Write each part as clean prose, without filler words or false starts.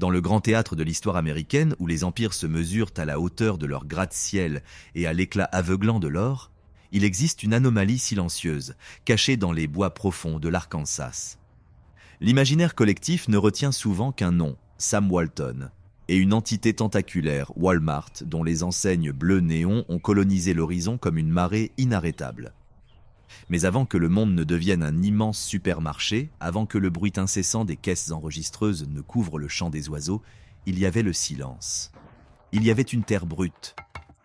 Dans le grand théâtre de l'histoire américaine, où les empires se mesurent à la hauteur de leur gratte-ciel et à l'éclat aveuglant de l'or, il existe une anomalie silencieuse, cachée dans les bois profonds de l'Arkansas. L'imaginaire collectif ne retient souvent qu'un nom, Sam Walton, et une entité tentaculaire, Walmart, dont les enseignes bleu néon ont colonisé l'horizon comme une marée inarrêtable. Mais avant que le monde ne devienne un immense supermarché, avant que le bruit incessant des caisses enregistreuses ne couvre le chant des oiseaux, il y avait le silence. Il y avait une terre brute.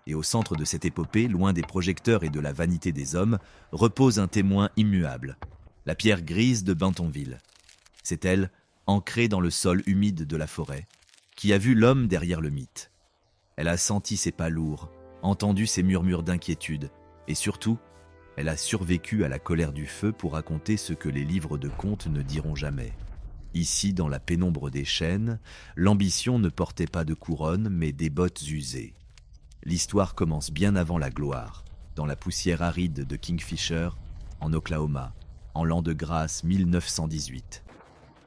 Et au centre de cette épopée, loin des projecteurs et de la vanité des hommes, repose un témoin immuable, la pierre grise de Bentonville. C'est elle, ancrée dans le sol humide de la forêt, qui a vu l'homme derrière le mythe. Elle a senti ses pas lourds, entendu ses murmures d'inquiétude, et surtout, elle a survécu à la colère du feu pour raconter ce que les livres de contes ne diront jamais. Ici, dans la pénombre des chênes, l'ambition ne portait pas de couronne, mais des bottes usées. L'histoire commence bien avant la gloire, dans la poussière aride de Kingfisher, en Oklahoma, en l'an de grâce 1918.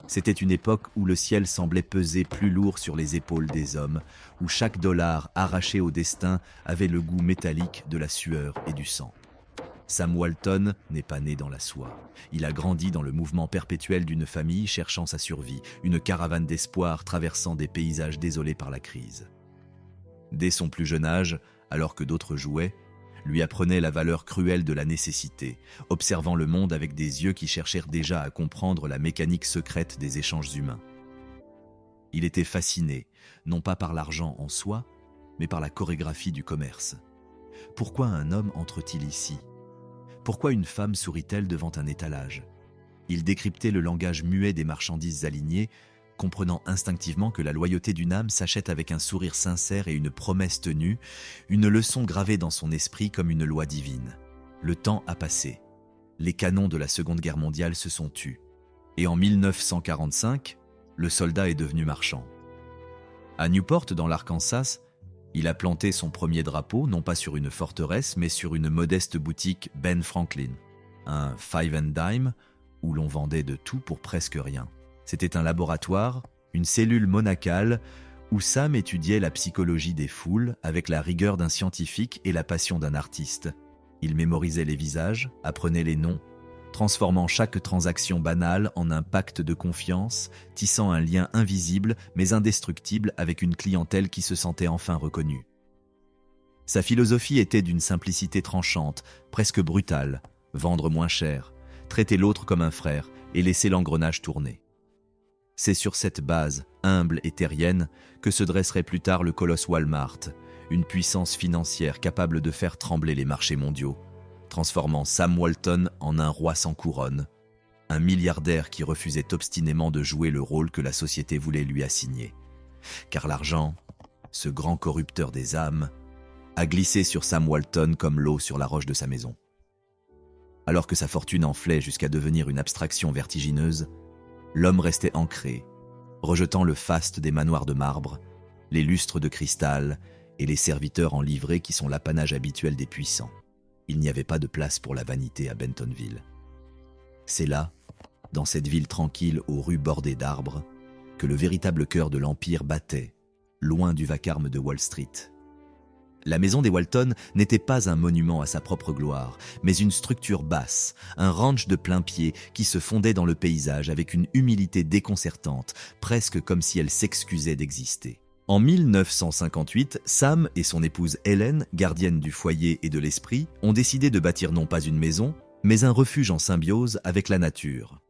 C'était une époque où le ciel semblait peser plus lourd sur les épaules des hommes, où chaque dollar arraché au destin avait le goût métallique de la sueur et du sang. Sam Walton n'est pas né dans la soie. Il a grandi dans le mouvement perpétuel d'une famille cherchant sa survie, une caravane d'espoir traversant des paysages désolés par la crise. Dès son plus jeune âge, alors que d'autres jouaient, lui apprenait la valeur cruelle de la nécessité, observant le monde avec des yeux qui cherchèrent déjà à comprendre la mécanique secrète des échanges humains. Il était fasciné, non pas par l'argent en soi, mais par la chorégraphie du commerce. Pourquoi un homme entre-t-il ici ? Pourquoi une femme sourit-elle devant un étalage ? Il décryptait le langage muet des marchandises alignées, comprenant instinctivement que la loyauté d'une âme s'achète avec un sourire sincère et une promesse tenue, une leçon gravée dans son esprit comme une loi divine. Le temps a passé. Les canons de la Seconde Guerre mondiale se sont tus. Et en 1945, le soldat est devenu marchand. À Newport, dans l'Arkansas, il a planté son premier drapeau, non pas sur une forteresse, mais sur une modeste boutique Ben Franklin, un five and dime, où l'on vendait de tout pour presque rien. C'était un laboratoire, une cellule monacale, où Sam étudiait la psychologie des foules avec la rigueur d'un scientifique et la passion d'un artiste. Il mémorisait les visages, apprenait les noms, transformant chaque transaction banale en un pacte de confiance, tissant un lien invisible mais indestructible avec une clientèle qui se sentait enfin reconnue. Sa philosophie était d'une simplicité tranchante, presque brutale, vendre moins cher, traiter l'autre comme un frère et laisser l'engrenage tourner. C'est sur cette base, humble et terrienne, que se dresserait plus tard le colosse Walmart, une puissance financière capable de faire trembler les marchés mondiaux, transformant Sam Walton en un roi sans couronne, un milliardaire qui refusait obstinément de jouer le rôle que la société voulait lui assigner. Car l'argent, ce grand corrupteur des âmes, a glissé sur Sam Walton comme l'eau sur la roche de sa maison. Alors que sa fortune enflait jusqu'à devenir une abstraction vertigineuse, l'homme restait ancré, rejetant le faste des manoirs de marbre, les lustres de cristal et les serviteurs en livrée qui sont l'apanage habituel des puissants. Il n'y avait pas de place pour la vanité à Bentonville. C'est là, dans cette ville tranquille aux rues bordées d'arbres, que le véritable cœur de l'Empire battait, loin du vacarme de Wall Street. La maison des Walton n'était pas un monument à sa propre gloire, mais une structure basse, un ranch de plein pied qui se fondait dans le paysage avec une humilité déconcertante, presque comme si elle s'excusait d'exister. En 1958, Sam et son épouse Helen, gardienne du foyer et de l'esprit, ont décidé de bâtir non pas une maison, mais un refuge en symbiose avec la nature.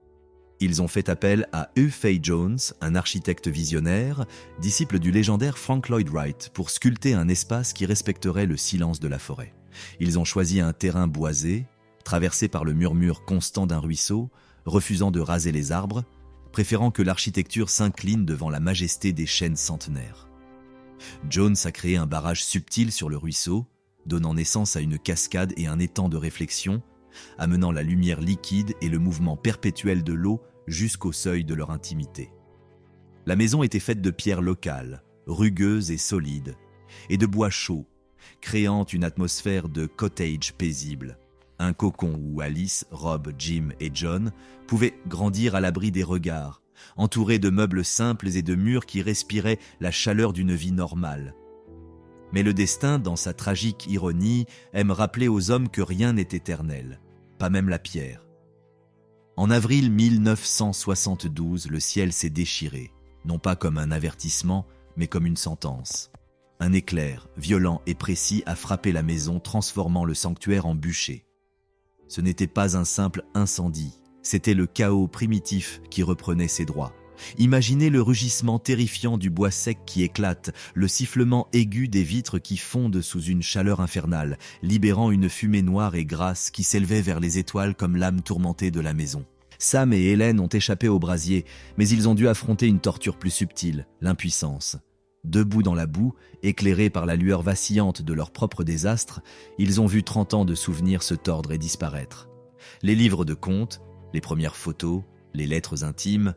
Ils ont fait appel à Hugh Fay Jones, un architecte visionnaire, disciple du légendaire Frank Lloyd Wright, pour sculpter un espace qui respecterait le silence de la forêt. Ils ont choisi un terrain boisé, traversé par le murmure constant d'un ruisseau, refusant de raser les arbres, préférant que l'architecture s'incline devant la majesté des chênes centenaires. Jones a créé un barrage subtil sur le ruisseau, donnant naissance à une cascade et un étang de réflexion, amenant la lumière liquide et le mouvement perpétuel de l'eau jusqu'au seuil de leur intimité. La maison était faite de pierres locales, rugueuses et solides, et de bois chaud, créant une atmosphère de cottage paisible, un cocon où Alice, Rob, Jim et John pouvaient grandir à l'abri des regards, entourée de meubles simples et de murs qui respiraient la chaleur d'une vie normale. Mais le destin, dans sa tragique ironie, aime rappeler aux hommes que rien n'est éternel, pas même la pierre. En avril 1972, le ciel s'est déchiré, non pas comme un avertissement, mais comme une sentence. Un éclair, violent et précis, a frappé la maison, transformant le sanctuaire en bûcher. Ce n'était pas un simple incendie, c'était le chaos primitif qui reprenait ses droits. Imaginez le rugissement terrifiant du bois sec qui éclate, le sifflement aigu des vitres qui fondent sous une chaleur infernale, libérant une fumée noire et grasse qui s'élevait vers les étoiles comme l'âme tourmentée de la maison. Sam et Hélène ont échappé au brasier, mais ils ont dû affronter une torture plus subtile, l'impuissance. Debout dans la boue, éclairés par la lueur vacillante de leur propre désastre, ils ont vu 30 ans de souvenirs se tordre et disparaître. Les livres de contes, les premières photos, les lettres intimes,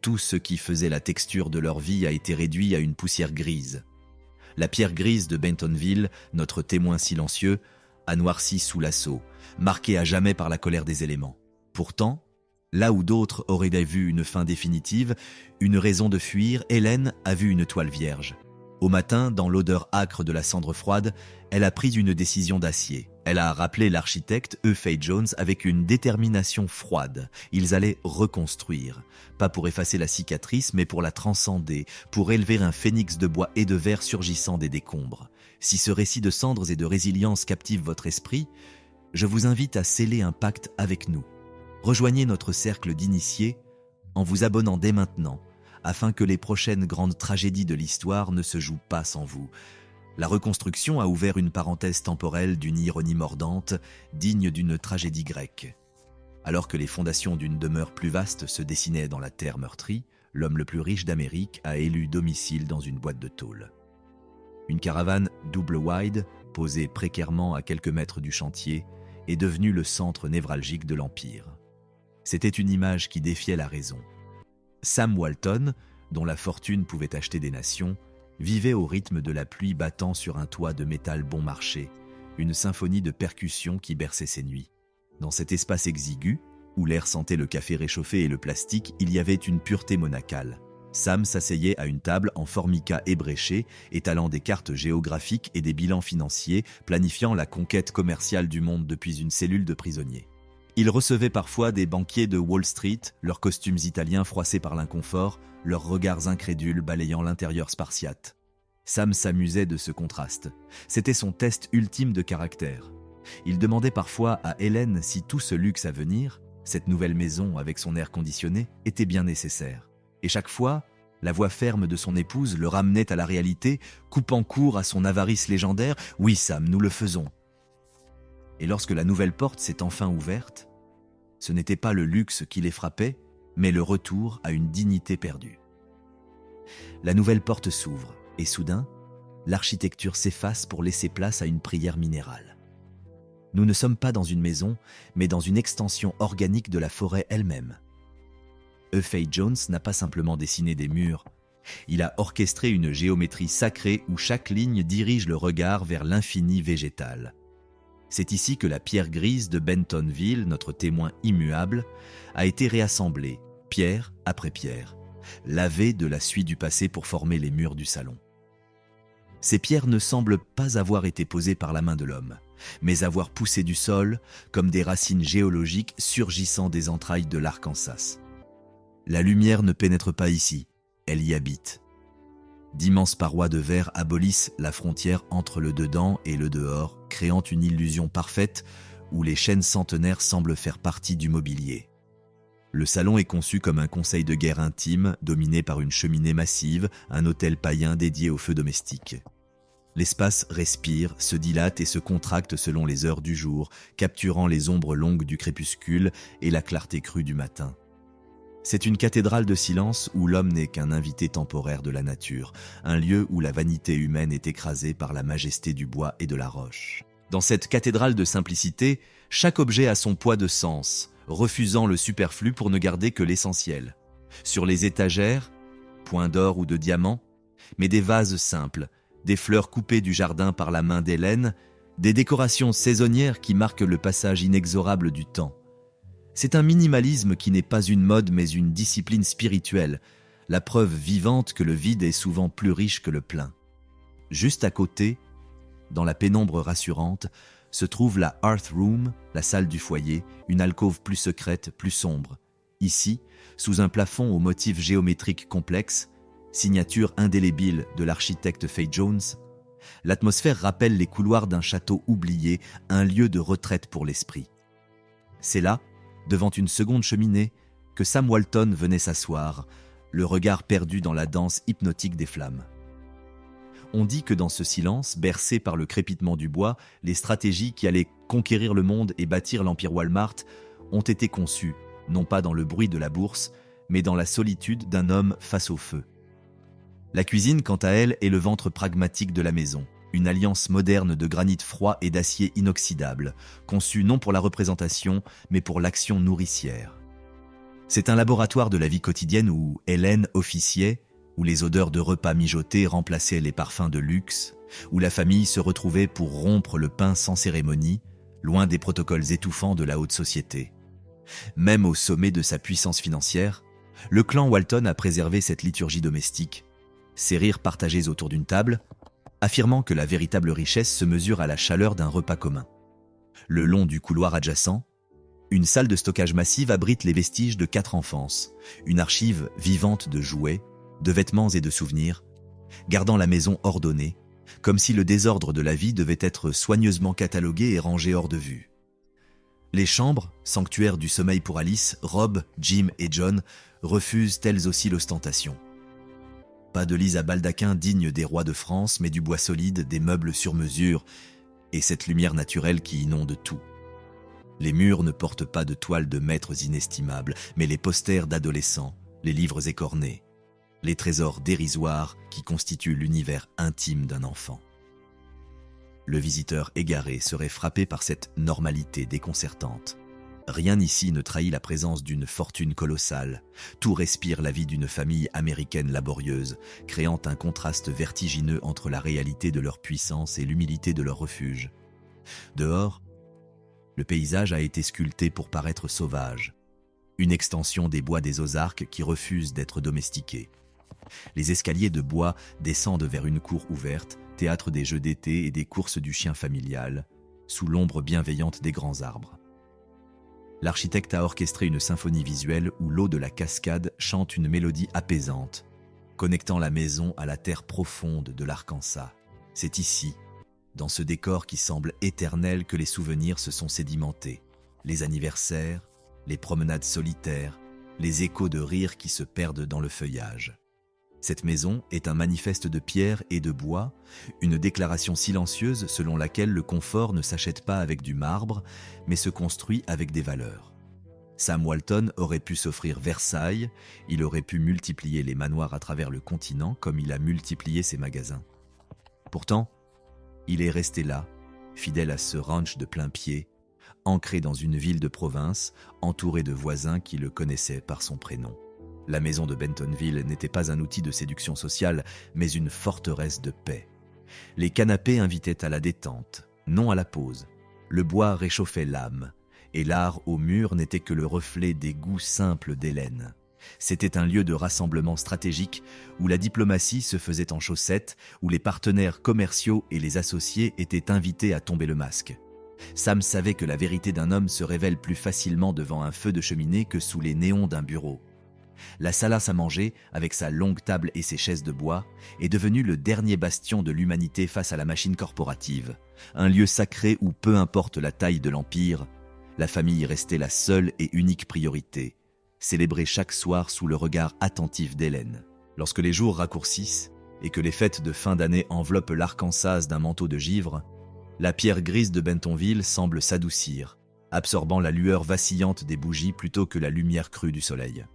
tout ce qui faisait la texture de leur vie a été réduit à une poussière grise. La pierre grise de Bentonville, notre témoin silencieux, a noirci sous l'assaut, marqué à jamais par la colère des éléments. Pourtant, là où d'autres auraient vu une fin définitive, une raison de fuir, Hélène a vu une toile vierge. Au matin, dans l'odeur âcre de la cendre froide, elle a pris une décision d'acier. Elle a rappelé l'architecte E. Fay Jones avec une détermination froide. Ils allaient reconstruire, pas pour effacer la cicatrice, mais pour la transcender, pour élever un phénix de bois et de verre surgissant des décombres. Si ce récit de cendres et de résilience captive votre esprit, je vous invite à sceller un pacte avec nous. Rejoignez notre cercle d'initiés en vous abonnant dès maintenant, afin que les prochaines grandes tragédies de l'histoire ne se jouent pas sans vous. La reconstruction a ouvert une parenthèse temporelle d'une ironie mordante, digne d'une tragédie grecque. Alors que les fondations d'une demeure plus vaste se dessinaient dans la terre meurtrie, l'homme le plus riche d'Amérique a élu domicile dans une boîte de tôle. Une caravane double wide, posée précairement à quelques mètres du chantier, est devenue le centre névralgique de l'Empire. C'était une image qui défiait la raison. Sam Walton, dont la fortune pouvait acheter des nations, vivait au rythme de la pluie battant sur un toit de métal bon marché, une symphonie de percussions qui berçait ses nuits. Dans cet espace exigu, où l'air sentait le café réchauffé et le plastique, il y avait une pureté monacale. Sam s'asseyait à une table en formica ébréchée, étalant des cartes géographiques et des bilans financiers, planifiant la conquête commerciale du monde depuis une cellule de prisonniers. Il recevait parfois des banquiers de Wall Street, leurs costumes italiens froissés par l'inconfort, leurs regards incrédules balayant l'intérieur spartiate. Sam s'amusait de ce contraste. C'était son test ultime de caractère. Il demandait parfois à Hélène si tout ce luxe à venir, cette nouvelle maison avec son air conditionné, était bien nécessaire. Et chaque fois, la voix ferme de son épouse le ramenait à la réalité, coupant court à son avarice légendaire. « Oui, Sam, nous le faisons. » Et lorsque la nouvelle porte s'est enfin ouverte, ce n'était pas le luxe qui les frappait, mais le retour à une dignité perdue. La nouvelle porte s'ouvre, et soudain, l'architecture s'efface pour laisser place à une prière minérale. Nous ne sommes pas dans une maison, mais dans une extension organique de la forêt elle-même. E. Fay Jones n'a pas simplement dessiné des murs, il a orchestré une géométrie sacrée où chaque ligne dirige le regard vers l'infini végétal. C'est ici que la pierre grise de Bentonville, notre témoin immuable, a été réassemblée, pierre après pierre, lavée de la suie du passé pour former les murs du salon. Ces pierres ne semblent pas avoir été posées par la main de l'homme, mais avoir poussé du sol comme des racines géologiques surgissant des entrailles de l'Arkansas. La lumière ne pénètre pas ici, elle y habite. D'immenses parois de verre abolissent la frontière entre le dedans et le dehors, créant une illusion parfaite où les chaînes centenaires semblent faire partie du mobilier. Le salon est conçu comme un conseil de guerre intime, dominé par une cheminée massive, un autel païen dédié au feu domestique. L'espace respire, se dilate et se contracte selon les heures du jour, capturant les ombres longues du crépuscule et la clarté crue du matin. C'est une cathédrale de silence où l'homme n'est qu'un invité temporaire de la nature, un lieu où la vanité humaine est écrasée par la majesté du bois et de la roche. Dans cette cathédrale de simplicité, chaque objet a son poids de sens, refusant le superflu pour ne garder que l'essentiel. Sur les étagères, point d'or ou de diamants, mais des vases simples, des fleurs coupées du jardin par la main d'Hélène, des décorations saisonnières qui marquent le passage inexorable du temps. C'est un minimalisme qui n'est pas une mode mais une discipline spirituelle, la preuve vivante que le vide est souvent plus riche que le plein. Juste à côté, dans la pénombre rassurante, se trouve la Hearth Room, la salle du foyer, une alcôve plus secrète, plus sombre. Ici, sous un plafond aux motifs géométriques complexes, signature indélébile de l'architecte Fay Jones, l'atmosphère rappelle les couloirs d'un château oublié, un lieu de retraite pour l'esprit. C'est là, devant une seconde cheminée, que Sam Walton venait s'asseoir, le regard perdu dans la danse hypnotique des flammes. On dit que dans ce silence, bercé par le crépitement du bois, les stratégies qui allaient conquérir le monde et bâtir l'empire Walmart ont été conçues, non pas dans le bruit de la bourse, mais dans la solitude d'un homme face au feu. La cuisine, quant à elle, est le ventre pragmatique de la maison, une alliance moderne de granit froid et d'acier inoxydable, conçue non pour la représentation, mais pour l'action nourricière. C'est un laboratoire de la vie quotidienne où Hélène officiait, où les odeurs de repas mijotés remplaçaient les parfums de luxe, où la famille se retrouvait pour rompre le pain sans cérémonie, loin des protocoles étouffants de la haute société. Même au sommet de sa puissance financière, le clan Walton a préservé cette liturgie domestique, ses rires partagés autour d'une table, affirmant que la véritable richesse se mesure à la chaleur d'un repas commun. Le long du couloir adjacent, une salle de stockage massive abrite les vestiges de 4 enfances, une archive vivante de jouets, de vêtements et de souvenirs, gardant la maison ordonnée, comme si le désordre de la vie devait être soigneusement catalogué et rangé hors de vue. Les chambres, sanctuaires du sommeil pour Alice, Rob, Jim et John, refusent elles aussi l'ostentation. Pas de lits à baldaquin dignes des rois de France, mais du bois solide, des meubles sur mesure, et cette lumière naturelle qui inonde tout. Les murs ne portent pas de toiles de maîtres inestimables, mais les posters d'adolescents, les livres écornés, les trésors dérisoires qui constituent l'univers intime d'un enfant. Le visiteur égaré serait frappé par cette normalité déconcertante. Rien ici ne trahit la présence d'une fortune colossale. Tout respire la vie d'une famille américaine laborieuse, créant un contraste vertigineux entre la réalité de leur puissance et l'humilité de leur refuge. Dehors, le paysage a été sculpté pour paraître sauvage, une extension des bois des Ozarks qui refusent d'être domestiqués. Les escaliers de bois descendent vers une cour ouverte, théâtre des jeux d'été et des courses du chien familial, sous l'ombre bienveillante des grands arbres. L'architecte a orchestré une symphonie visuelle où l'eau de la cascade chante une mélodie apaisante, connectant la maison à la terre profonde de l'Arkansas. C'est ici, dans ce décor qui semble éternel, que les souvenirs se sont sédimentés. Les anniversaires, les promenades solitaires, les échos de rires qui se perdent dans le feuillage. Cette maison est un manifeste de pierre et de bois, une déclaration silencieuse selon laquelle le confort ne s'achète pas avec du marbre, mais se construit avec des valeurs. Sam Walton aurait pu s'offrir Versailles, il aurait pu multiplier les manoirs à travers le continent comme il a multiplié ses magasins. Pourtant, il est resté là, fidèle à ce ranch de plein pied, ancré dans une ville de province, entouré de voisins qui le connaissaient par son prénom. La maison de Bentonville n'était pas un outil de séduction sociale, mais une forteresse de paix. Les canapés invitaient à la détente, non à la pause. Le bois réchauffait l'âme, et l'art au mur n'était que le reflet des goûts simples d'Hélène. C'était un lieu de rassemblement stratégique où la diplomatie se faisait en chaussettes, où les partenaires commerciaux et les associés étaient invités à tomber le masque. Sam savait que la vérité d'un homme se révèle plus facilement devant un feu de cheminée que sous les néons d'un bureau. La salle à manger, avec sa longue table et ses chaises de bois, est devenue le dernier bastion de l'humanité face à la machine corporative. Un lieu sacré où, peu importe la taille de l'empire, la famille restait la seule et unique priorité, célébrée chaque soir sous le regard attentif d'Hélène. Lorsque les jours raccourcissent et que les fêtes de fin d'année enveloppent l'Arkansas d'un manteau de givre, la pierre grise de Bentonville semble s'adoucir, absorbant la lueur vacillante des bougies plutôt que la lumière crue du soleil.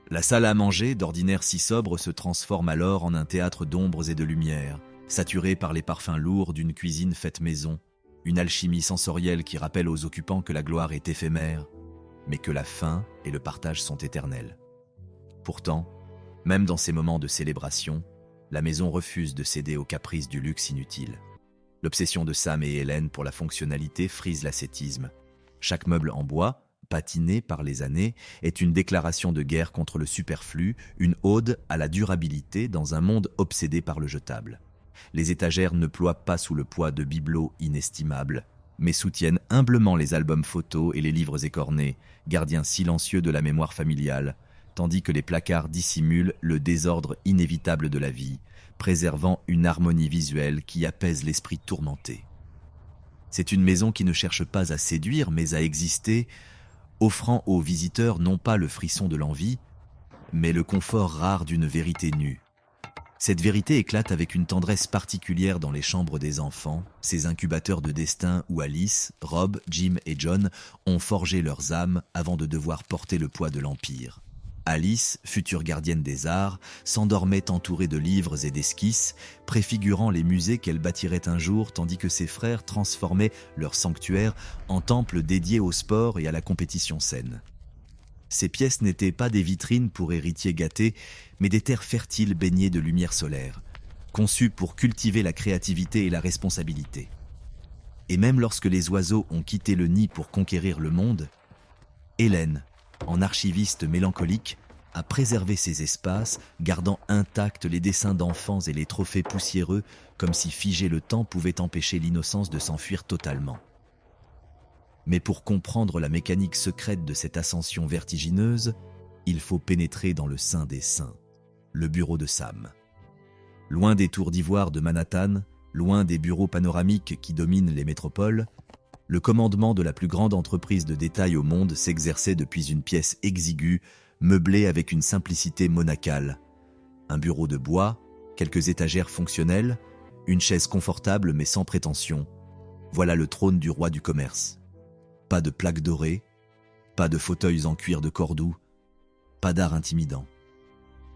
La salle à manger, d'ordinaire si sobre, se transforme alors en un théâtre d'ombres et de lumière, saturé par les parfums lourds d'une cuisine faite maison, une alchimie sensorielle qui rappelle aux occupants que la gloire est éphémère, mais que la faim et le partage sont éternels. Pourtant, même dans ces moments de célébration, la maison refuse de céder aux caprices du luxe inutile. L'obsession de Sam et Hélène pour la fonctionnalité frise l'ascétisme. Chaque meuble en bois, patinée par les années, est une déclaration de guerre contre le superflu, une ode à la durabilité dans un monde obsédé par le jetable. Les étagères ne ploient pas sous le poids de bibelots inestimables, mais soutiennent humblement les albums photos et les livres écornés, gardiens silencieux de la mémoire familiale, tandis que les placards dissimulent le désordre inévitable de la vie, préservant une harmonie visuelle qui apaise l'esprit tourmenté. C'est une maison qui ne cherche pas à séduire, mais à exister, offrant aux visiteurs non pas le frisson de l'envie, mais le confort rare d'une vérité nue. Cette vérité éclate avec une tendresse particulière dans les chambres des enfants, ces incubateurs de destin où Alice, Rob, Jim et John ont forgé leurs âmes avant de devoir porter le poids de l'Empire. Alice, future gardienne des arts, s'endormait entourée de livres et d'esquisses, préfigurant les musées qu'elle bâtirait un jour, tandis que ses frères transformaient leur sanctuaire en temple dédié au sport et à la compétition saine. Ces pièces n'étaient pas des vitrines pour héritiers gâtés, mais des terres fertiles baignées de lumière solaire, conçues pour cultiver la créativité et la responsabilité. Et même lorsque les oiseaux ont quitté le nid pour conquérir le monde, Hélène, en archiviste mélancolique, a préservé ces espaces, gardant intacts les dessins d'enfants et les trophées poussiéreux, comme si figer le temps pouvait empêcher l'innocence de s'enfuir totalement. Mais pour comprendre la mécanique secrète de cette ascension vertigineuse, il faut pénétrer dans le sein des saints, le bureau de Sam. Loin des tours d'ivoire de Manhattan, loin des bureaux panoramiques qui dominent les métropoles, le commandement de la plus grande entreprise de détail au monde s'exerçait depuis une pièce exiguë, meublée avec une simplicité monacale. Un bureau de bois, quelques étagères fonctionnelles, une chaise confortable mais sans prétention. Voilà le trône du roi du commerce. Pas de plaques dorées, pas de fauteuils en cuir de Cordoue, pas d'art intimidant.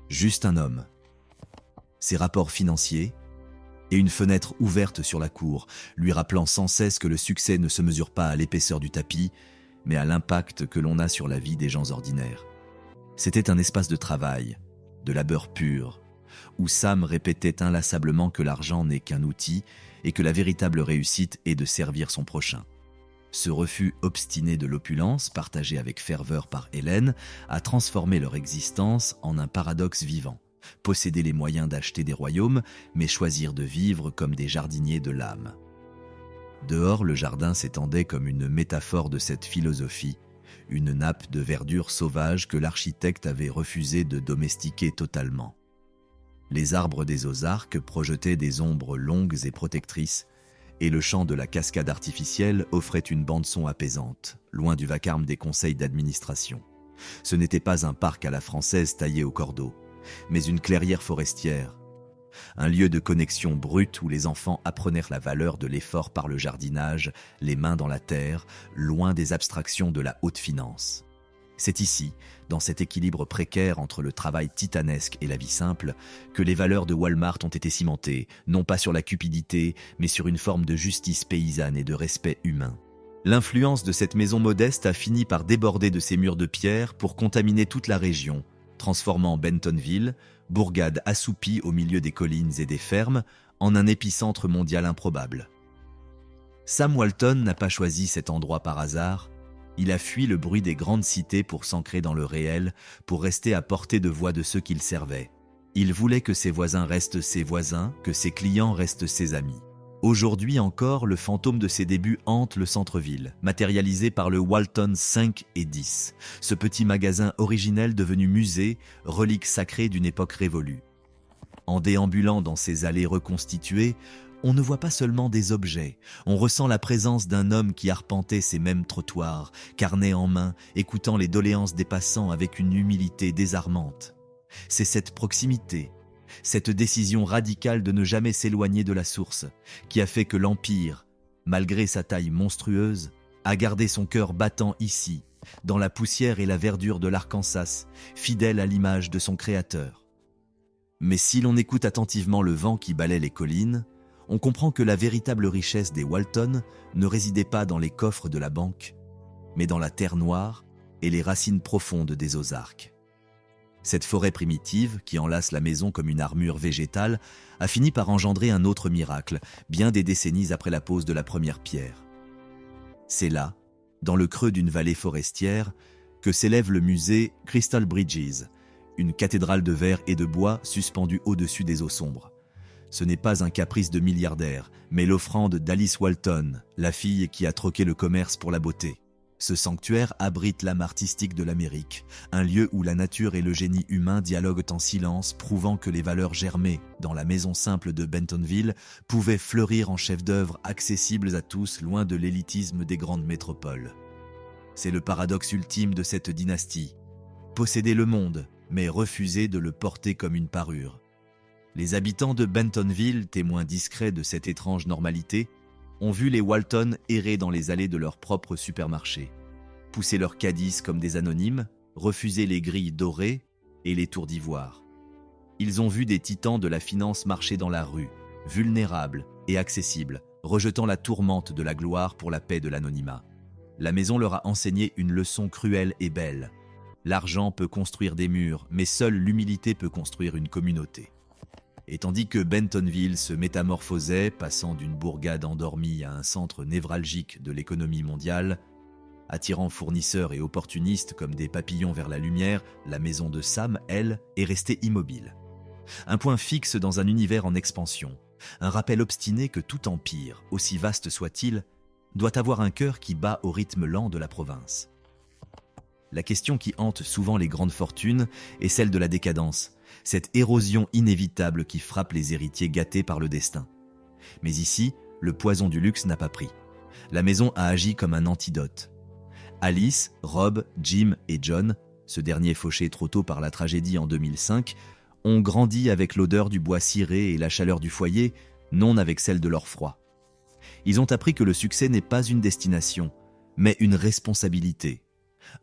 Juste un homme. Ses rapports financiers et une fenêtre ouverte sur la cour, lui rappelant sans cesse que le succès ne se mesure pas à l'épaisseur du tapis, mais à l'impact que l'on a sur la vie des gens ordinaires. C'était un espace de travail, de labeur pur, où Sam répétait inlassablement que l'argent n'est qu'un outil et que la véritable réussite est de servir son prochain. Ce refus obstiné de l'opulence, partagé avec ferveur par Hélène, a transformé leur existence en un paradoxe vivant. Posséder les moyens d'acheter des royaumes, mais choisir de vivre comme des jardiniers de l'âme. Dehors, le jardin s'étendait comme une métaphore de cette philosophie, une nappe de verdure sauvage que l'architecte avait refusé de domestiquer totalement. Les arbres des Ozarks projetaient des ombres longues et protectrices, et le chant de la cascade artificielle offrait une bande-son apaisante, loin du vacarme des conseils d'administration. Ce n'était pas un parc à la française taillé au cordeau, mais une clairière forestière, un lieu de connexion brute où les enfants apprenèrent la valeur de l'effort par le jardinage, les mains dans la terre, loin des abstractions de la haute finance. C'est ici, dans cet équilibre précaire entre le travail titanesque et la vie simple, que les valeurs de Walmart ont été cimentées, non pas sur la cupidité, mais sur une forme de justice paysanne et de respect humain. L'influence de cette maison modeste a fini par déborder de ses murs de pierre pour contaminer toute la région, transformant Bentonville, bourgade assoupie au milieu des collines et des fermes, en un épicentre mondial improbable. Sam Walton n'a pas choisi cet endroit par hasard. Il a fui le bruit des grandes cités pour s'ancrer dans le réel, pour rester à portée de voix de ceux qu'il servait. Il voulait que ses voisins restent ses voisins, que ses clients restent ses amis. Aujourd'hui encore, le fantôme de ses débuts hante le centre-ville, matérialisé par le Walton 5 et 10, ce petit magasin originel devenu musée, relique sacrée d'une époque révolue. En déambulant dans ces allées reconstituées, on ne voit pas seulement des objets, on ressent la présence d'un homme qui arpentait ces mêmes trottoirs, carnet en main, écoutant les doléances des passants avec une humilité désarmante. C'est cette proximité, cette décision radicale de ne jamais s'éloigner de la source, qui a fait que l'Empire, malgré sa taille monstrueuse, a gardé son cœur battant ici, dans la poussière et la verdure de l'Arkansas, fidèle à l'image de son créateur. Mais si l'on écoute attentivement le vent qui balaie les collines, on comprend que la véritable richesse des Walton ne résidait pas dans les coffres de la banque, mais dans la terre noire et les racines profondes des Ozarks. Cette forêt primitive, qui enlace la maison comme une armure végétale, a fini par engendrer un autre miracle, bien des décennies après la pose de la première pierre. C'est là, dans le creux d'une vallée forestière, que s'élève le musée Crystal Bridges, une cathédrale de verre et de bois suspendue au-dessus des eaux sombres. Ce n'est pas un caprice de milliardaire, mais l'offrande d'Alice Walton, la fille qui a troqué le commerce pour la beauté. Ce sanctuaire abrite l'âme artistique de l'Amérique, un lieu où la nature et le génie humain dialoguent en silence, prouvant que les valeurs germées dans la maison simple de Bentonville pouvaient fleurir en chefs-d'œuvre accessibles à tous, loin de l'élitisme des grandes métropoles. C'est le paradoxe ultime de cette dynastie. Posséder le monde, mais refuser de le porter comme une parure. Les habitants de Bentonville, témoins discrets de cette étrange normalité, ont vu les Walton errer dans les allées de leur propre supermarché, pousser leurs caddies comme des anonymes, refuser les grilles dorées et les tours d'ivoire. Ils ont vu des titans de la finance marcher dans la rue, vulnérables et accessibles, rejetant la tourmente de la gloire pour la paix de l'anonymat. La maison leur a enseigné une leçon cruelle et belle. L'argent peut construire des murs, mais seule l'humilité peut construire une communauté. Et tandis que Bentonville se métamorphosait, passant d'une bourgade endormie à un centre névralgique de l'économie mondiale, attirant fournisseurs et opportunistes comme des papillons vers la lumière, la maison de Sam, elle, est restée immobile. Un point fixe dans un univers en expansion, un rappel obstiné que tout empire, aussi vaste soit-il, doit avoir un cœur qui bat au rythme lent de la province. La question qui hante souvent les grandes fortunes est celle de la décadence, cette érosion inévitable qui frappe les héritiers gâtés par le destin. Mais ici, le poison du luxe n'a pas pris. La maison a agi comme un antidote. Alice, Rob, Jim et John, ce dernier fauché trop tôt par la tragédie en 2005, ont grandi avec l'odeur du bois ciré et la chaleur du foyer, non avec celle de leur froid. Ils ont appris que le succès n'est pas une destination, mais une responsabilité,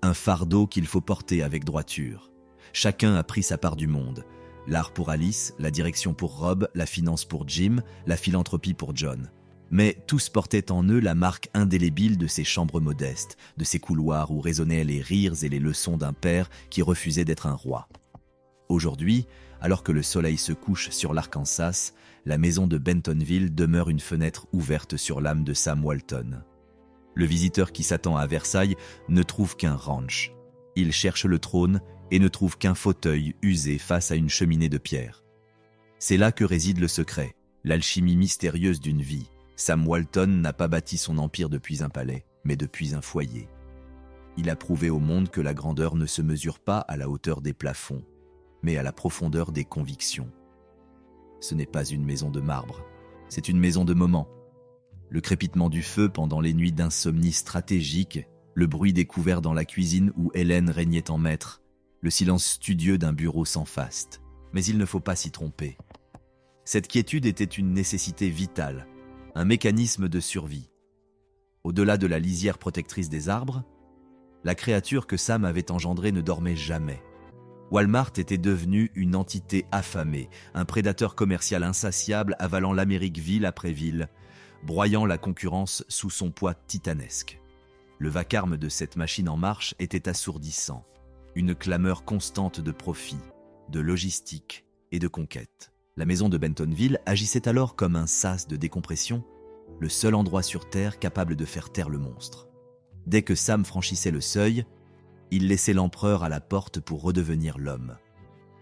un fardeau qu'il faut porter avec droiture. Chacun a pris sa part du monde. L'art pour Alice, la direction pour Rob, la finance pour Jim, la philanthropie pour John. Mais tous portaient en eux la marque indélébile de ces chambres modestes, de ces couloirs où résonnaient les rires et les leçons d'un père qui refusait d'être un roi. Aujourd'hui, alors que le soleil se couche sur l'Arkansas, la maison de Bentonville demeure une fenêtre ouverte sur l'âme de Sam Walton. Le visiteur qui s'attend à Versailles ne trouve qu'un ranch. Il cherche le trône et ne trouve qu'un fauteuil usé face à une cheminée de pierre. C'est là que réside le secret, l'alchimie mystérieuse d'une vie. Sam Walton n'a pas bâti son empire depuis un palais, mais depuis un foyer. Il a prouvé au monde que la grandeur ne se mesure pas à la hauteur des plafonds, mais à la profondeur des convictions. Ce n'est pas une maison de marbre, c'est une maison de moments. Le crépitement du feu pendant les nuits d'insomnie stratégique, le bruit des couverts dans la cuisine où Hélène régnait en maître, le silence studieux d'un bureau sans faste. Mais il ne faut pas s'y tromper. Cette quiétude était une nécessité vitale, un mécanisme de survie. Au-delà de la lisière protectrice des arbres, la créature que Sam avait engendrée ne dormait jamais. Walmart était devenu une entité affamée, un prédateur commercial insatiable avalant l'Amérique ville après ville, broyant la concurrence sous son poids titanesque. Le vacarme de cette machine en marche était assourdissant, une clameur constante de profit, de logistique et de conquête. La maison de Bentonville agissait alors comme un sas de décompression, le seul endroit sur Terre capable de faire taire le monstre. Dès que Sam franchissait le seuil, il laissait l'empereur à la porte pour redevenir l'homme.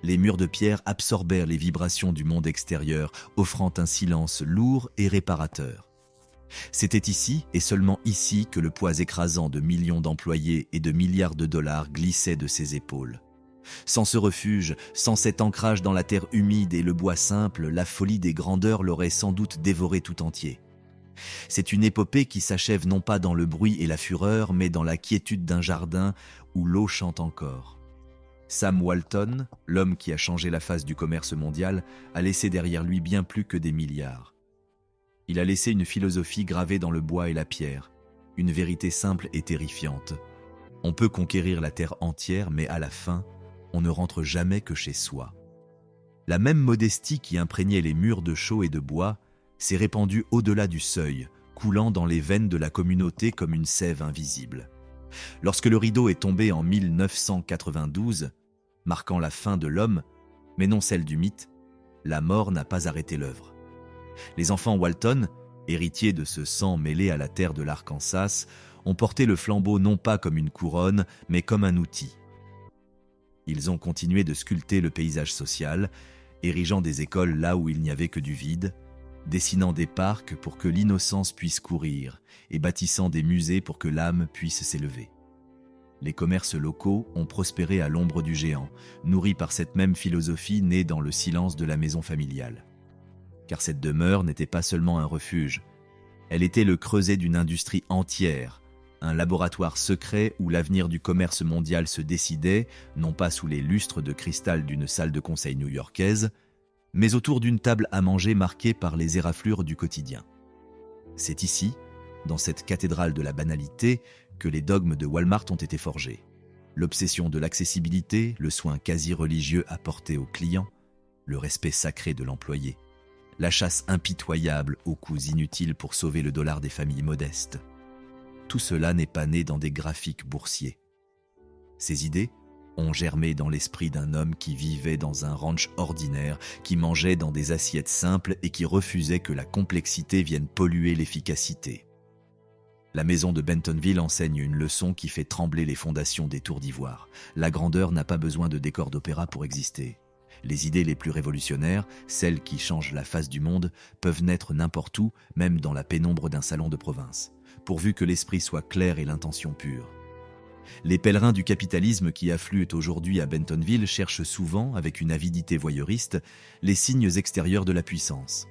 Les murs de pierre absorbèrent les vibrations du monde extérieur, offrant un silence lourd et réparateur. C'était ici, et seulement ici, que le poids écrasant de millions d'employés et de milliards de dollars glissait de ses épaules. Sans ce refuge, sans cet ancrage dans la terre humide et le bois simple, la folie des grandeurs l'aurait sans doute dévoré tout entier. C'est une épopée qui s'achève non pas dans le bruit et la fureur, mais dans la quiétude d'un jardin où l'eau chante encore. Sam Walton, l'homme qui a changé la face du commerce mondial, a laissé derrière lui bien plus que des milliards. Il a laissé une philosophie gravée dans le bois et la pierre, une vérité simple et terrifiante. On peut conquérir la terre entière, mais à la fin, on ne rentre jamais que chez soi. La même modestie qui imprégnait les murs de chaux et de bois s'est répandue au-delà du seuil, coulant dans les veines de la communauté comme une sève invisible. Lorsque le rideau est tombé en 1992, marquant la fin de l'homme, mais non celle du mythe, la mort n'a pas arrêté l'œuvre. Les enfants Walton, héritiers de ce sang mêlé à la terre de l'Arkansas, ont porté le flambeau non pas comme une couronne, mais comme un outil. Ils ont continué de sculpter le paysage social, érigeant des écoles là où il n'y avait que du vide, dessinant des parcs pour que l'innocence puisse courir, et bâtissant des musées pour que l'âme puisse s'élever. Les commerces locaux ont prospéré à l'ombre du géant, nourris par cette même philosophie née dans le silence de la maison familiale. Car cette demeure n'était pas seulement un refuge, elle était le creuset d'une industrie entière, un laboratoire secret où l'avenir du commerce mondial se décidait, non pas sous les lustres de cristal d'une salle de conseil new-yorkaise, mais autour d'une table à manger marquée par les éraflures du quotidien. C'est ici, dans cette cathédrale de la banalité, que les dogmes de Walmart ont été forgés. L'obsession de l'accessibilité, le soin quasi religieux apporté aux clients, le respect sacré de l'employé, la chasse impitoyable aux coûts inutiles pour sauver le dollar des familles modestes. Tout cela n'est pas né dans des graphiques boursiers. Ces idées ont germé dans l'esprit d'un homme qui vivait dans un ranch ordinaire, qui mangeait dans des assiettes simples et qui refusait que la complexité vienne polluer l'efficacité. La maison de Bentonville enseigne une leçon qui fait trembler les fondations des tours d'ivoire. La grandeur n'a pas besoin de décor d'opéra pour exister. Les idées les plus révolutionnaires, celles qui changent la face du monde, peuvent naître n'importe où, même dans la pénombre d'un salon de province, pourvu que l'esprit soit clair et l'intention pure. Les pèlerins du capitalisme qui affluent aujourd'hui à Bentonville cherchent souvent, avec une avidité voyeuriste, les signes extérieurs de la puissance.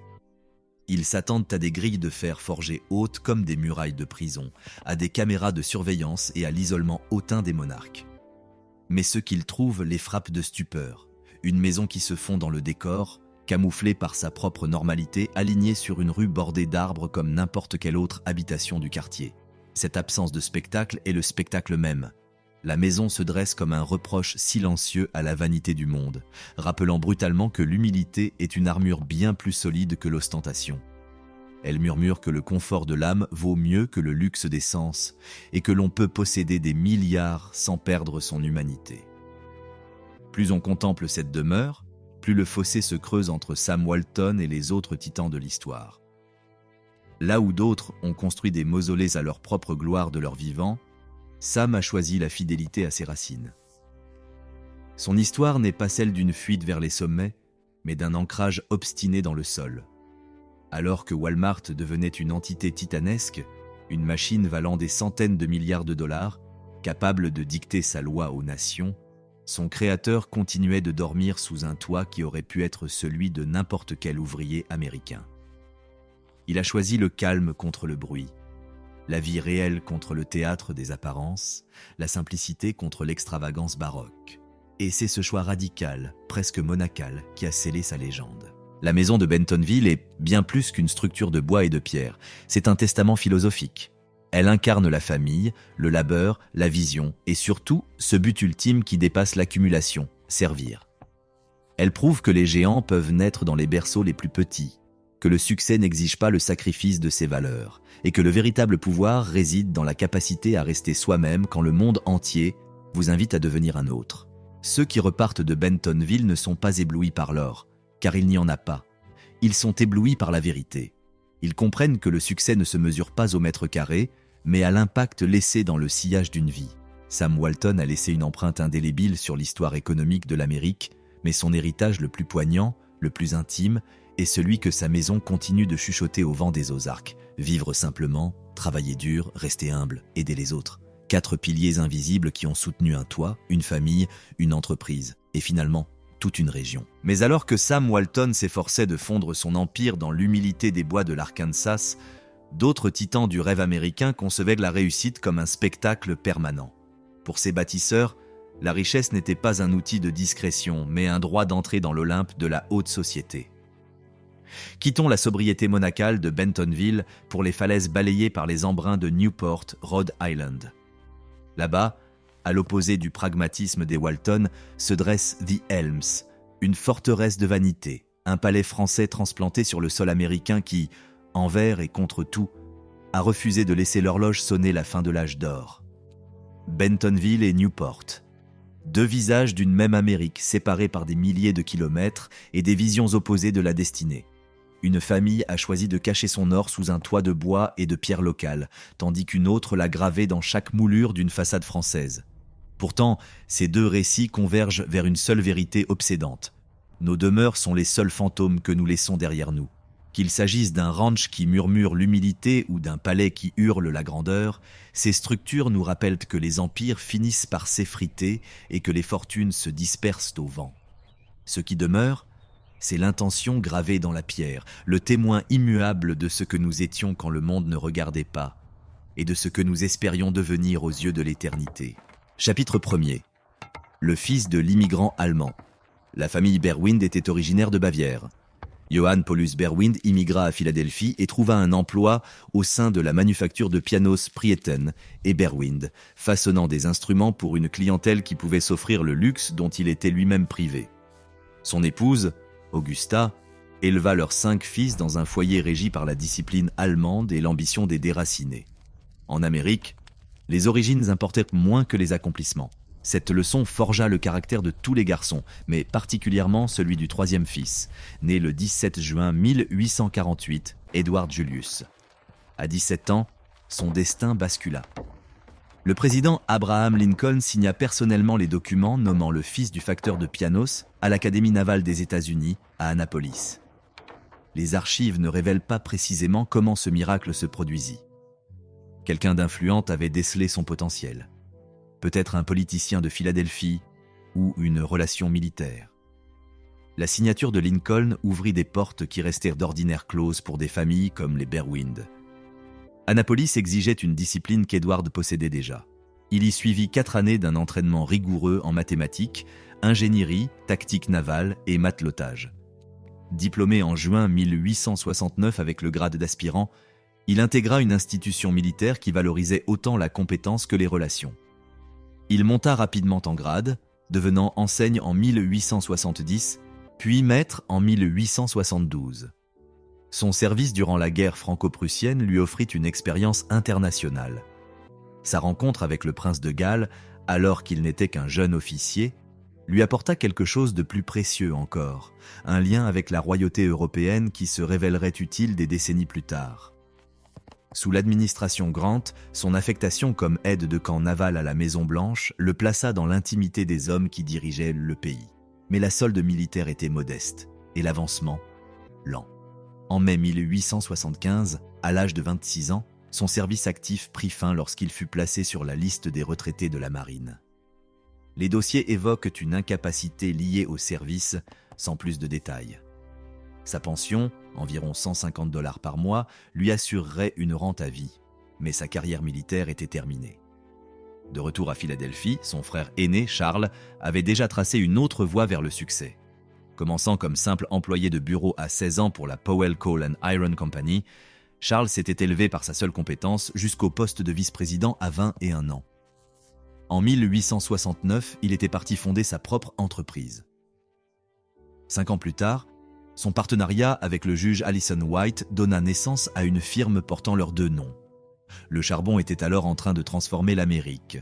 Ils s'attendent à des grilles de fer forgées hautes comme des murailles de prison, à des caméras de surveillance et à l'isolement hautain des monarques. Mais ce qu'ils trouvent les frappe de stupeur. Une maison qui se fond dans le décor, camouflée par sa propre normalité, alignée sur une rue bordée d'arbres comme n'importe quelle autre habitation du quartier. Cette absence de spectacle est le spectacle même. La maison se dresse comme un reproche silencieux à la vanité du monde, rappelant brutalement que l'humilité est une armure bien plus solide que l'ostentation. Elle murmure que le confort de l'âme vaut mieux que le luxe des sens, et que l'on peut posséder des milliards sans perdre son humanité. Plus on contemple cette demeure, plus le fossé se creuse entre Sam Walton et les autres titans de l'histoire. Là où d'autres ont construit des mausolées à leur propre gloire de leur vivant, Sam a choisi la fidélité à ses racines. Son histoire n'est pas celle d'une fuite vers les sommets, mais d'un ancrage obstiné dans le sol. Alors que Walmart devenait une entité titanesque, une machine valant des centaines de milliards de dollars, capable de dicter sa loi aux nations, son créateur continuait de dormir sous un toit qui aurait pu être celui de n'importe quel ouvrier américain. Il a choisi le calme contre le bruit, la vie réelle contre le théâtre des apparences, la simplicité contre l'extravagance baroque. Et c'est ce choix radical, presque monacal, qui a scellé sa légende. La maison de Bentonville est bien plus qu'une structure de bois et de pierre. C'est un testament philosophique. Elle incarne la famille, le labeur, la vision et surtout ce but ultime qui dépasse l'accumulation, servir. Elle prouve que les géants peuvent naître dans les berceaux les plus petits, que le succès n'exige pas le sacrifice de ses valeurs et que le véritable pouvoir réside dans la capacité à rester soi-même quand le monde entier vous invite à devenir un autre. Ceux qui repartent de Bentonville ne sont pas éblouis par l'or, car il n'y en a pas. Ils sont éblouis par la vérité. Ils comprennent que le succès ne se mesure pas au mètre carré, mais à l'impact laissé dans le sillage d'une vie. Sam Walton a laissé une empreinte indélébile sur l'histoire économique de l'Amérique, mais son héritage le plus poignant, le plus intime, est celui que sa maison continue de chuchoter au vent des Ozarks. Vivre simplement, travailler dur, rester humble, aider les autres. 4 piliers invisibles qui ont soutenu un toit, une famille, une entreprise, et finalement, toute une région. Mais alors que Sam Walton s'efforçait de fondre son empire dans l'humilité des bois de l'Arkansas, d'autres titans du rêve américain concevaient la réussite comme un spectacle permanent. Pour ces bâtisseurs, la richesse n'était pas un outil de discrétion, mais un droit d'entrée dans l'Olympe de la haute société. Quittons la sobriété monacale de Bentonville pour les falaises balayées par les embruns de Newport, Rhode Island. Là-bas, à l'opposé du pragmatisme des Walton, se dresse The Elms, une forteresse de vanité, un palais français transplanté sur le sol américain qui, envers et contre tout, a refusé de laisser l'horloge sonner la fin de l'âge d'or. Bentonville et Newport, 2 visages d'une même Amérique séparés par des milliers de kilomètres et des visions opposées de la destinée. Une famille a choisi de cacher son or sous un toit de bois et de pierres locales, tandis qu'une autre l'a gravé dans chaque moulure d'une façade française. Pourtant, ces deux récits convergent vers une seule vérité obsédante. Nos demeures sont les seuls fantômes que nous laissons derrière nous. Qu'il s'agisse d'un ranch qui murmure l'humilité ou d'un palais qui hurle la grandeur, ces structures nous rappellent que les empires finissent par s'effriter et que les fortunes se dispersent au vent. Ce qui demeure, c'est l'intention gravée dans la pierre, le témoin immuable de ce que nous étions quand le monde ne regardait pas, et de ce que nous espérions devenir aux yeux de l'éternité. Chapitre 1er. Le fils de l'immigrant allemand. La famille Berwind était originaire de Bavière. Johann Paulus Berwind immigra à Philadelphie et trouva un emploi au sein de la manufacture de pianos Prieten et Berwind, façonnant des instruments pour une clientèle qui pouvait s'offrir le luxe dont il était lui-même privé. Son épouse, Augusta, éleva leurs 5 fils dans un foyer régi par la discipline allemande et l'ambition des déracinés. En Amérique, les origines importaient moins que les accomplissements. Cette leçon forgea le caractère de tous les garçons, mais particulièrement celui du 3e fils, né le 17 juin 1848, Edward Julius. À 17 ans, son destin bascula. Le président Abraham Lincoln signa personnellement les documents nommant le fils du facteur de pianos à l'Académie navale des États-Unis à Annapolis. Les archives ne révèlent pas précisément comment ce miracle se produisit. Quelqu'un d'influent avait décelé son potentiel. Peut-être un politicien de Philadelphie ou une relation militaire. La signature de Lincoln ouvrit des portes qui restèrent d'ordinaire closes pour des familles comme les Berwind. Annapolis exigeait une discipline qu'Edward possédait déjà. Il y suivit 4 années d'un entraînement rigoureux en mathématiques, ingénierie, tactique navale et matelotage. Diplômé en juin 1869 avec le grade d'aspirant, il intégra une institution militaire qui valorisait autant la compétence que les relations. Il monta rapidement en grade, devenant enseigne en 1870, puis maître en 1872. Son service durant la guerre franco-prussienne lui offrit une expérience internationale. Sa rencontre avec le prince de Galles, alors qu'il n'était qu'un jeune officier, lui apporta quelque chose de plus précieux encore, un lien avec la royauté européenne qui se révélerait utile des décennies plus tard. Sous l'administration Grant, son affectation comme aide de camp naval à la Maison-Blanche le plaça dans l'intimité des hommes qui dirigeaient le pays. Mais la solde militaire était modeste et l'avancement lent. En mai 1875, à l'âge de 26 ans, son service actif prit fin lorsqu'il fut placé sur la liste des retraités de la marine. Les dossiers évoquent une incapacité liée au service, sans plus de détails. Sa pension, environ $150 par mois, lui assurerait une rente à vie, mais sa carrière militaire était terminée. De retour à Philadelphie, son frère aîné, Charles, avait déjà tracé une autre voie vers le succès. Commençant comme simple employé de bureau à 16 ans pour la Powell Coal and Iron Company, Charles s'était élevé par sa seule compétence jusqu'au poste de vice-président à 21 ans. En 1869, il était parti fonder sa propre entreprise. 5 ans plus tard, son partenariat avec le juge Allison White donna naissance à une firme portant leurs 2 noms. Le charbon était alors en train de transformer l'Amérique.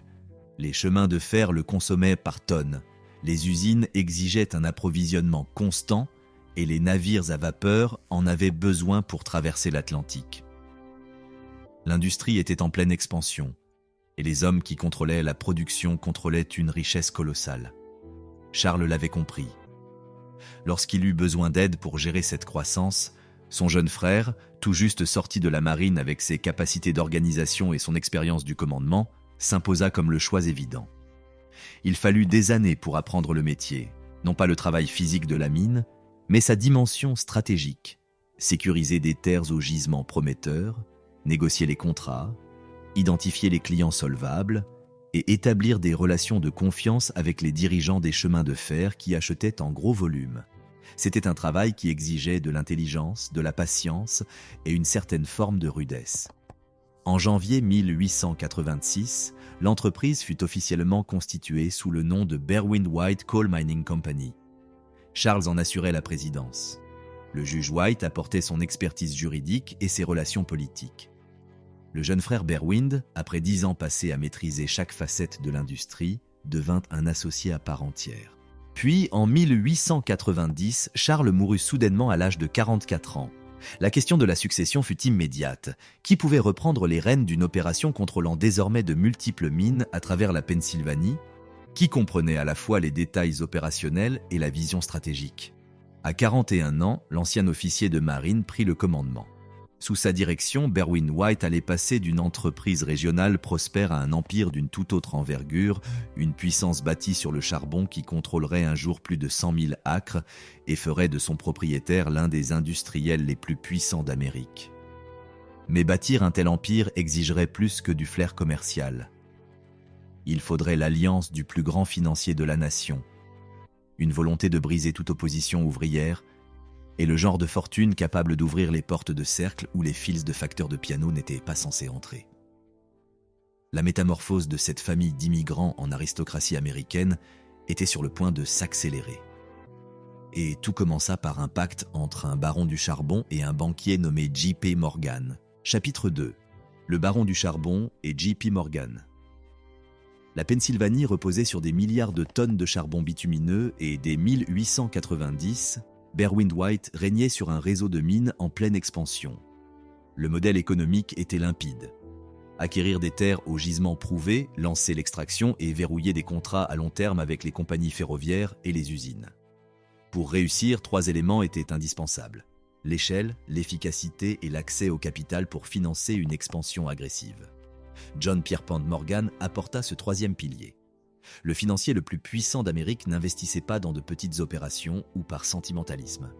Les chemins de fer le consommaient par tonnes. Les usines exigeaient un approvisionnement constant et les navires à vapeur en avaient besoin pour traverser l'Atlantique. L'industrie était en pleine expansion et les hommes qui contrôlaient la production contrôlaient une richesse colossale. Charles l'avait compris. Lorsqu'il eut besoin d'aide pour gérer cette croissance, son jeune frère, tout juste sorti de la marine avec ses capacités d'organisation et son expérience du commandement, s'imposa comme le choix évident. Il fallut des années pour apprendre le métier, non pas le travail physique de la mine, mais sa dimension stratégique, sécuriser des terres aux gisements prometteurs, négocier les contrats, identifier les clients solvables et établir des relations de confiance avec les dirigeants des chemins de fer qui achetaient en gros volume. C'était un travail qui exigeait de l'intelligence, de la patience et une certaine forme de rudesse. En janvier 1886, l'entreprise fut officiellement constituée sous le nom de Berwind White Coal Mining Company. Charles en assurait la présidence. Le juge White apportait son expertise juridique et ses relations politiques. Le jeune frère Berwind, après 10 ans passés à maîtriser chaque facette de l'industrie, devint un associé à part entière. Puis, en 1890, Charles mourut soudainement à l'âge de 44 ans. La question de la succession fut immédiate. Qui pouvait reprendre les rênes d'une opération contrôlant désormais de multiples mines à travers la Pennsylvanie, qui comprenait à la fois les détails opérationnels et la vision stratégique? À 41 ans, l'ancien officier de marine prit le commandement. Sous sa direction, Berwyn White allait passer d'une entreprise régionale prospère à un empire d'une toute autre envergure, une puissance bâtie sur le charbon qui contrôlerait un jour plus de 100 000 acres et ferait de son propriétaire l'un des industriels les plus puissants d'Amérique. Mais bâtir un tel empire exigerait plus que du flair commercial. Il faudrait l'alliance du plus grand financier de la nation, une volonté de briser toute opposition ouvrière, et le genre de fortune capable d'ouvrir les portes de cercle où les fils de facteurs de piano n'étaient pas censés entrer. La métamorphose de cette famille d'immigrants en aristocratie américaine était sur le point de s'accélérer. Et tout commença par un pacte entre un baron du charbon et un banquier nommé J.P. Morgan. Chapitre 2. Le baron du charbon et J.P. Morgan. La Pennsylvanie reposait sur des milliards de tonnes de charbon bitumineux et dès 1890, Berwyn White régnait sur un réseau de mines en pleine expansion. Le modèle économique était limpide. Acquérir des terres aux gisements prouvés, lancer l'extraction et verrouiller des contrats à long terme avec les compagnies ferroviaires et les usines. Pour réussir, 3 éléments étaient indispensables: l'échelle, l'efficacité et l'accès au capital pour financer une expansion agressive. John Pierpont Morgan apporta ce 3e pilier. Le financier le plus puissant d'Amérique n'investissait pas dans de petites opérations ou par sentimentalisme.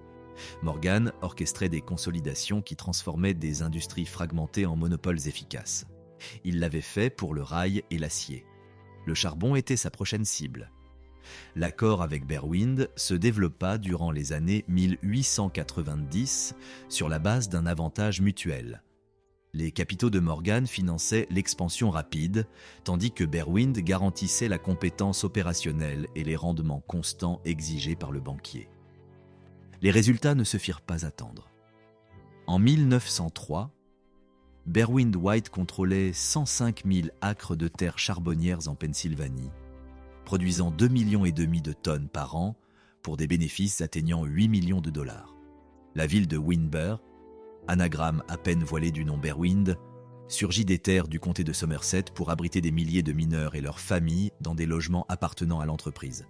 Morgan orchestrait des consolidations qui transformaient des industries fragmentées en monopoles efficaces. Il l'avait fait pour le rail et l'acier. Le charbon était sa prochaine cible. L'accord avec Berwind se développa durant les années 1890 sur la base d'un avantage mutuel. Les capitaux de Morgan finançaient l'expansion rapide, tandis que Berwind garantissait la compétence opérationnelle et les rendements constants exigés par le banquier. Les résultats ne se firent pas attendre. En 1903, Berwyn White contrôlait 105 000 acres de terres charbonnières en Pennsylvanie, produisant 2,5 millions de tonnes par an pour des bénéfices atteignant 8 millions de dollars. La ville de Windber, anagramme à peine voilé du nom Berwind, surgit des terres du comté de Somerset pour abriter des milliers de mineurs et leurs familles dans des logements appartenant à l'entreprise.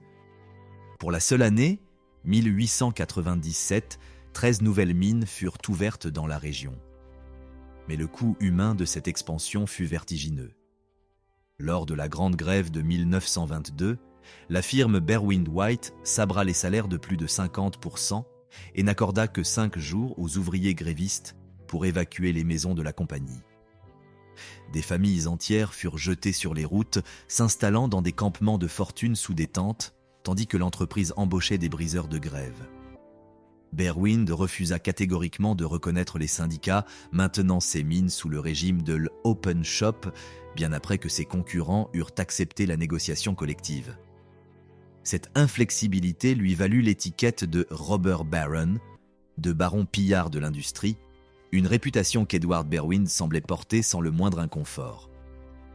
Pour la seule année, 1897, 13 nouvelles mines furent ouvertes dans la région. Mais le coût humain de cette expansion fut vertigineux. Lors de la Grande Grève de 1922, la firme Berwyn White sabra les salaires de plus de 50% et n'accorda que 5 jours aux ouvriers grévistes pour évacuer les maisons de la compagnie. Des familles entières furent jetées sur les routes, s'installant dans des campements de fortune sous des tentes, tandis que l'entreprise embauchait des briseurs de grève. Berwind refusa catégoriquement de reconnaître les syndicats, maintenant ses mines sous le régime de l'open shop, bien après que ses concurrents eurent accepté la négociation collective. Cette inflexibilité lui valut l'étiquette de Robber Baron, de baron pillard de l'industrie, une réputation qu'Edward Berwind semblait porter sans le moindre inconfort.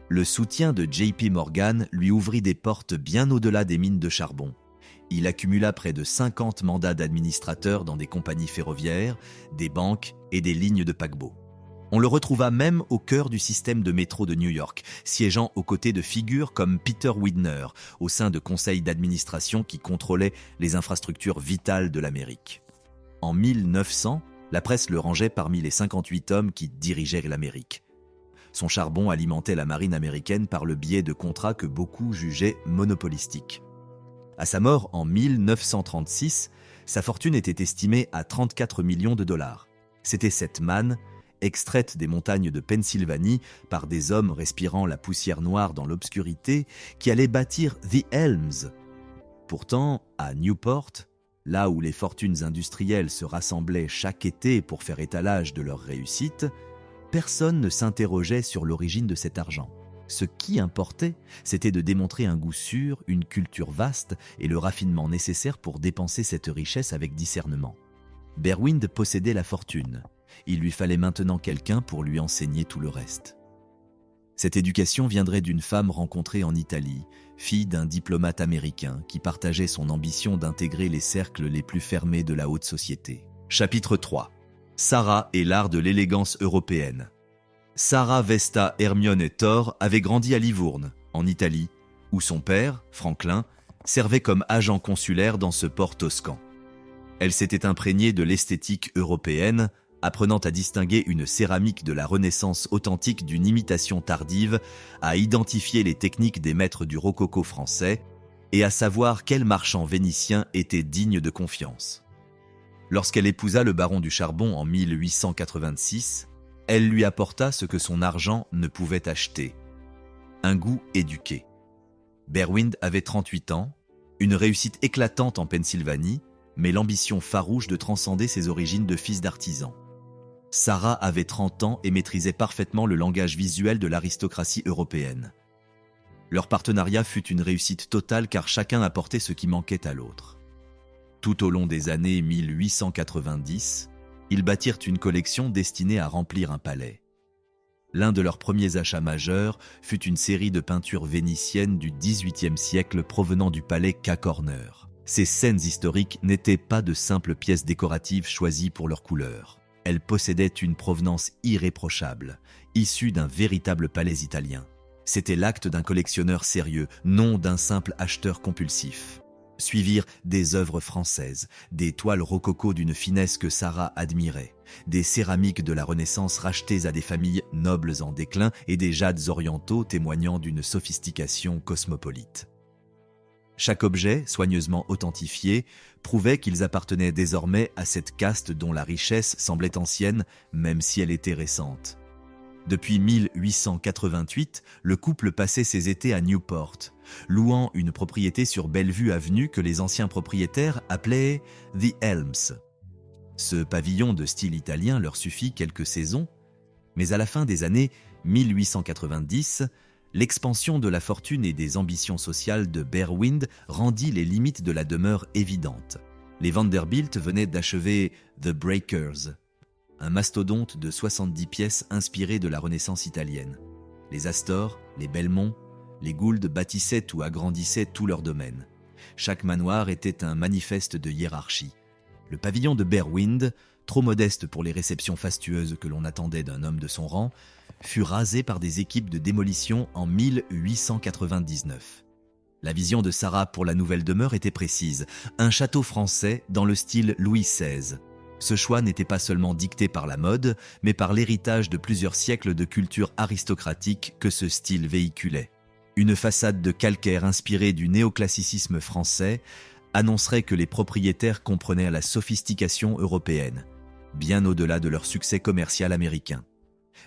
Le soutien de J.P. Morgan lui ouvrit des portes bien au-delà des mines de charbon. Il accumula près de 50 mandats d'administrateur dans des compagnies ferroviaires, des banques et des lignes de paquebots. On le retrouva même au cœur du système de métro de New York, siégeant aux côtés de figures comme Peter Widner, au sein de conseils d'administration qui contrôlaient les infrastructures vitales de l'Amérique. En 1900, la presse le rangeait parmi les 58 hommes qui dirigeaient l'Amérique. Son charbon alimentait la marine américaine par le biais de contrats que beaucoup jugeaient monopolistiques. À sa mort en 1936, sa fortune était estimée à 34 millions de dollars. C'était cette manne, extraite des montagnes de Pennsylvanie par des hommes respirant la poussière noire dans l'obscurité, qui allait bâtir The Elms. Pourtant, à Newport, là où les fortunes industrielles se rassemblaient chaque été pour faire étalage de leur réussite, personne ne s'interrogeait sur l'origine de cet argent. Ce qui importait, c'était de démontrer un goût sûr, une culture vaste et le raffinement nécessaire pour dépenser cette richesse avec discernement. Berwind possédait la fortune. Il lui fallait maintenant quelqu'un pour lui enseigner tout le reste. Cette éducation viendrait d'une femme rencontrée en Italie, fille d'un diplomate américain qui partageait son ambition d'intégrer les cercles les plus fermés de la haute société. Chapitre 3. Sarah et l'art de l'élégance européenne. Sarah Vesta Hermione Thor avait grandi à Livourne, en Italie, où son père, Franklin, servait comme agent consulaire dans ce port toscan. Elle s'était imprégnée de l'esthétique européenne, apprenant à distinguer une céramique de la Renaissance authentique d'une imitation tardive, à identifier les techniques des maîtres du rococo français et à savoir quel marchand vénitien était digne de confiance. Lorsqu'elle épousa le baron du Charbon en 1886, elle lui apporta ce que son argent ne pouvait acheter, un goût éduqué. Berwind avait 38 ans, une réussite éclatante en Pennsylvanie, mais l'ambition farouche de transcender ses origines de fils d'artisan. Sarah avait 30 ans et maîtrisait parfaitement le langage visuel de l'aristocratie européenne. Leur partenariat fut une réussite totale car chacun apportait ce qui manquait à l'autre. Tout au long des années 1890, ils bâtirent une collection destinée à remplir un palais. L'un de leurs premiers achats majeurs fut une série de peintures vénitiennes du XVIIIe siècle provenant du palais K-Corner. Ces scènes historiques n'étaient pas de simples pièces décoratives choisies pour leur couleur. Elles possédaient une provenance irréprochable, issue d'un véritable palais italien. C'était l'acte d'un collectionneur sérieux, non d'un simple acheteur compulsif. Suivirent des œuvres françaises, des toiles rococo d'une finesse que Sarah admirait, des céramiques de la Renaissance rachetées à des familles nobles en déclin et des jades orientaux témoignant d'une sophistication cosmopolite. Chaque objet, soigneusement authentifié, prouvait qu'ils appartenaient désormais à cette caste dont la richesse semblait ancienne, même si elle était récente. Depuis 1888, le couple passait ses étés à Newport, louant une propriété sur Bellevue Avenue que les anciens propriétaires appelaient « The Elms ». Ce pavillon de style italien leur suffit quelques saisons, mais à la fin des années 1890, l'expansion de la fortune et des ambitions sociales de Berwind rendit les limites de la demeure évidentes. Les Vanderbilt venaient d'achever « The Breakers », un mastodonte de 70 pièces inspiré de la Renaissance italienne. Les Astor, les Belmont, les Gould bâtissaient ou agrandissaient tout leur domaine. Chaque manoir était un manifeste de hiérarchie. Le pavillon de Berwind, trop modeste pour les réceptions fastueuses que l'on attendait d'un homme de son rang, fut rasé par des équipes de démolition en 1899. La vision de Sarah pour la nouvelle demeure était précise, un château français dans le style Louis XVI. Ce choix n'était pas seulement dicté par la mode, mais par l'héritage de plusieurs siècles de culture aristocratique que ce style véhiculait. Une façade de calcaire inspirée du néoclassicisme français annoncerait que les propriétaires comprenaient la sophistication européenne, bien au-delà de leur succès commercial américain.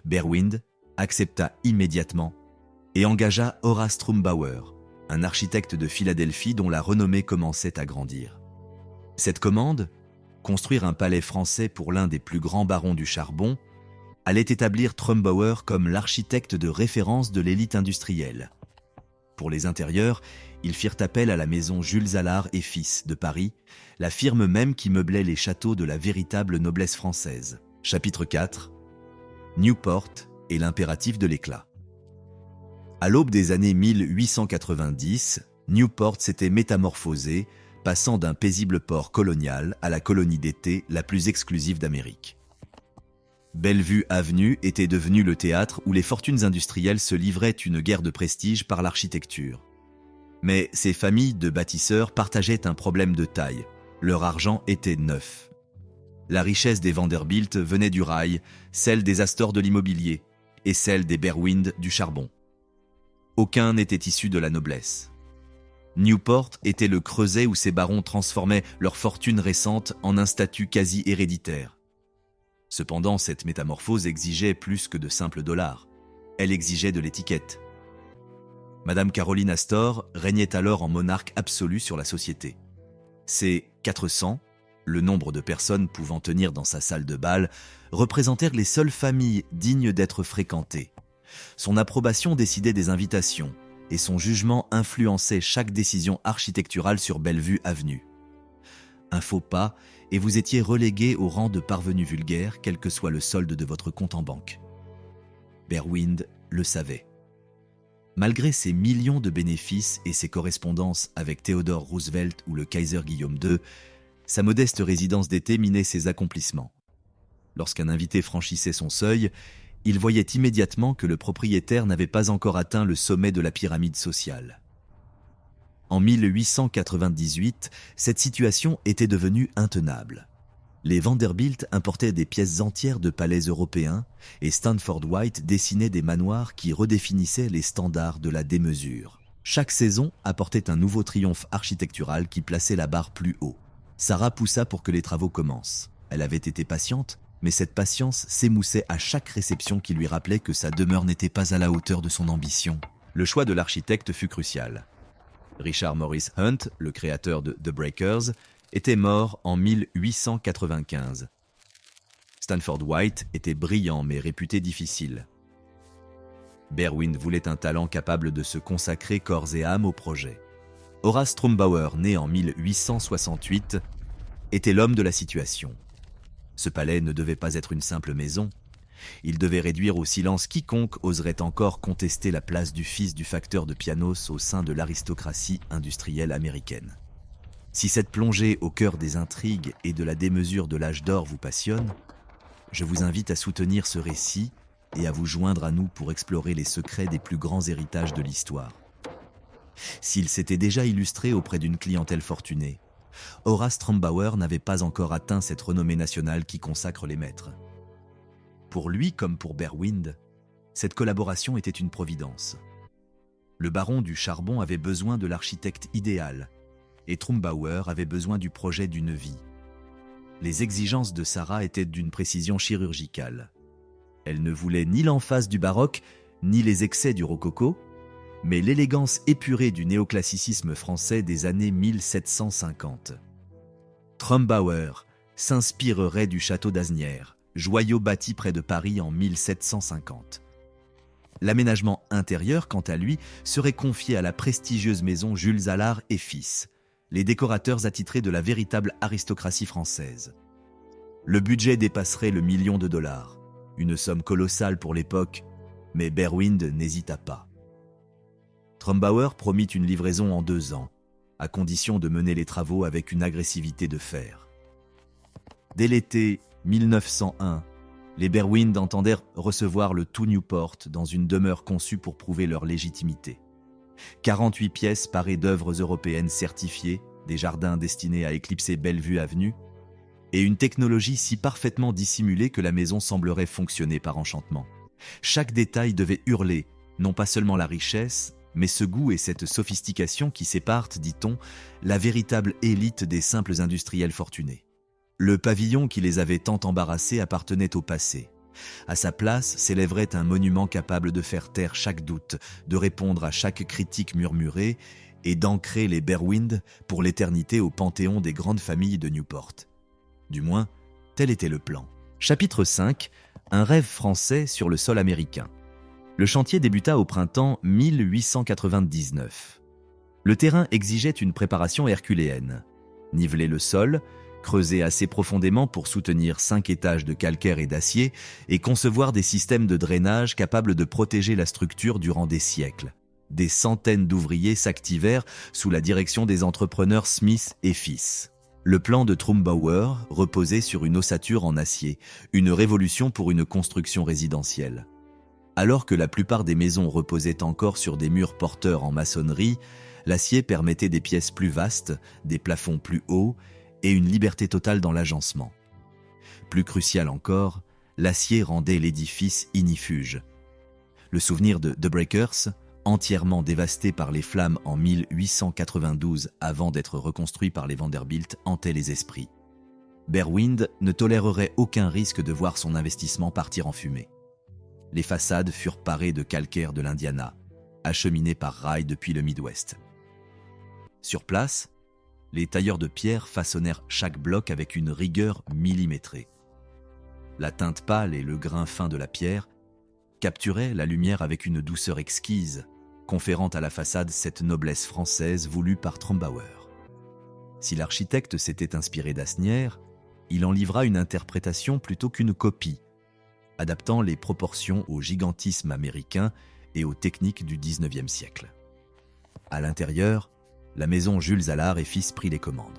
Berwind accepta immédiatement et engagea Horace Trumbauer, un architecte de Philadelphie dont la renommée commençait à grandir. Cette commande, construire un palais français pour l'un des plus grands barons du charbon, allait établir Trumbauer comme l'architecte de référence de l'élite industrielle. Pour les intérieurs, ils firent appel à la maison Jules Allard et Fils de Paris, la firme même qui meublait les châteaux de la véritable noblesse française. Chapitre 4. Newport et l'impératif de l'éclat. À l'aube des années 1890, Newport s'était métamorphosé, passant d'un paisible port colonial à la colonie d'été la plus exclusive d'Amérique. Bellevue Avenue était devenue le théâtre où les fortunes industrielles se livraient une guerre de prestige par l'architecture. Mais ces familles de bâtisseurs partageaient un problème de taille. Leur argent était neuf. La richesse des Vanderbilt venait du rail, celle des Astor de l'immobilier et celle des Berwind du charbon. Aucun n'était issu de la noblesse. Newport était le creuset où ces barons transformaient leur fortune récente en un statut quasi héréditaire. Cependant, cette métamorphose exigeait plus que de simples dollars. Elle exigeait de l'étiquette. Madame Caroline Astor régnait alors en monarque absolu sur la société. Ses 400, le nombre de personnes pouvant tenir dans sa salle de bal, représentèrent les seules familles dignes d'être fréquentées. Son approbation décidait des invitations, et son jugement influençait chaque décision architecturale sur Bellevue Avenue. Un faux pas, et vous étiez relégué au rang de parvenu vulgaire, quel que soit le solde de votre compte en banque. Berwind le savait. Malgré ses millions de bénéfices et ses correspondances avec Theodore Roosevelt ou le Kaiser Guillaume II, sa modeste résidence d'été minait ses accomplissements. Lorsqu'un invité franchissait son seuil, il voyait immédiatement que le propriétaire n'avait pas encore atteint le sommet de la pyramide sociale. En 1898, cette situation était devenue intenable. Les Vanderbilt importaient des pièces entières de palais européens et Stanford White dessinait des manoirs qui redéfinissaient les standards de la démesure. Chaque saison apportait un nouveau triomphe architectural qui plaçait la barre plus haut. Sarah poussa pour que les travaux commencent. Elle avait été patiente, mais cette patience s'émoussait à chaque réception qui lui rappelait que sa demeure n'était pas à la hauteur de son ambition. Le choix de l'architecte fut crucial. Richard Morris Hunt, le créateur de The Breakers, était mort en 1895. Stanford White était brillant mais réputé difficile. Berwind voulait un talent capable de se consacrer corps et âme au projet. Horace Trumbauer, né en 1868, était l'homme de la situation. Ce palais ne devait pas être une simple maison. Il devait réduire au silence quiconque oserait encore contester la place du fils du facteur de pianos au sein de l'aristocratie industrielle américaine. Si cette plongée au cœur des intrigues et de la démesure de l'âge d'or vous passionne, je vous invite à soutenir ce récit et à vous joindre à nous pour explorer les secrets des plus grands héritages de l'histoire. S'il s'était déjà illustré auprès d'une clientèle fortunée, Horace Trumbauer n'avait pas encore atteint cette renommée nationale qui consacre les maîtres. Pour lui comme pour Berwind, cette collaboration était une providence. Le baron du charbon avait besoin de l'architecte idéal, et Trumbauer avait besoin du projet d'une vie. Les exigences de Sarah étaient d'une précision chirurgicale. Elle ne voulait ni l'emphase du baroque, ni les excès du rococo, mais l'élégance épurée du néoclassicisme français des années 1750. Trumbauer s'inspirerait du château d'Asnières, joyau bâti près de Paris en 1750. L'aménagement intérieur, quant à lui, serait confié à la prestigieuse maison Jules Allard et Fils, les décorateurs attitrés de la véritable aristocratie française. Le budget dépasserait le $1 million, une somme colossale pour l'époque, mais Berwind n'hésita pas. Trumbauer promit une livraison en 2 ans, à condition de mener les travaux avec une agressivité de fer. Dès l'été 1901, les Berwind entendèrent recevoir le tout Newport dans une demeure conçue pour prouver leur légitimité. 48 pièces parées d'œuvres européennes certifiées, des jardins destinés à éclipser Bellevue Avenue, et une technologie si parfaitement dissimulée que la maison semblerait fonctionner par enchantement. Chaque détail devait hurler, non pas seulement la richesse, mais ce goût et cette sophistication qui séparent, dit-on, la véritable élite des simples industriels fortunés. Le pavillon qui les avait tant embarrassés appartenait au passé. À sa place s'élèverait un monument capable de faire taire chaque doute, de répondre à chaque critique murmurée et d'ancrer les Berwind pour l'éternité au panthéon des grandes familles de Newport. Du moins, tel était le plan. Chapitre 5. Un rêve français sur le sol américain. Le chantier débuta au printemps 1899. Le terrain exigeait une préparation herculéenne. Niveler le sol, creuser assez profondément pour soutenir 5 étages de calcaire et d'acier et concevoir des systèmes de drainage capables de protéger la structure durant des siècles. Des centaines d'ouvriers s'activèrent sous la direction des entrepreneurs Smith et Fils. Le plan de Trumbauer reposait sur une ossature en acier, une révolution pour une construction résidentielle. Alors que la plupart des maisons reposaient encore sur des murs porteurs en maçonnerie, l'acier permettait des pièces plus vastes, des plafonds plus hauts et une liberté totale dans l'agencement. Plus crucial encore, l'acier rendait l'édifice ignifuge. Le souvenir de The Breakers, entièrement dévasté par les flammes en 1892 avant d'être reconstruit par les Vanderbilt, hantait les esprits. Berwind ne tolérerait aucun risque de voir son investissement partir en fumée. Les façades furent parées de calcaire de l'Indiana, acheminées par rail depuis le Midwest. Sur place, les tailleurs de pierre façonnèrent chaque bloc avec une rigueur millimétrée. La teinte pâle et le grain fin de la pierre capturaient la lumière avec une douceur exquise, conférant à la façade cette noblesse française voulue par Trumbauer. Si l'architecte s'était inspiré d'Asnières, il en livra une interprétation plutôt qu'une copie, adaptant les proportions au gigantisme américain et aux techniques du XIXe siècle. À l'intérieur, la maison Jules Allard et Fils prit les commandes.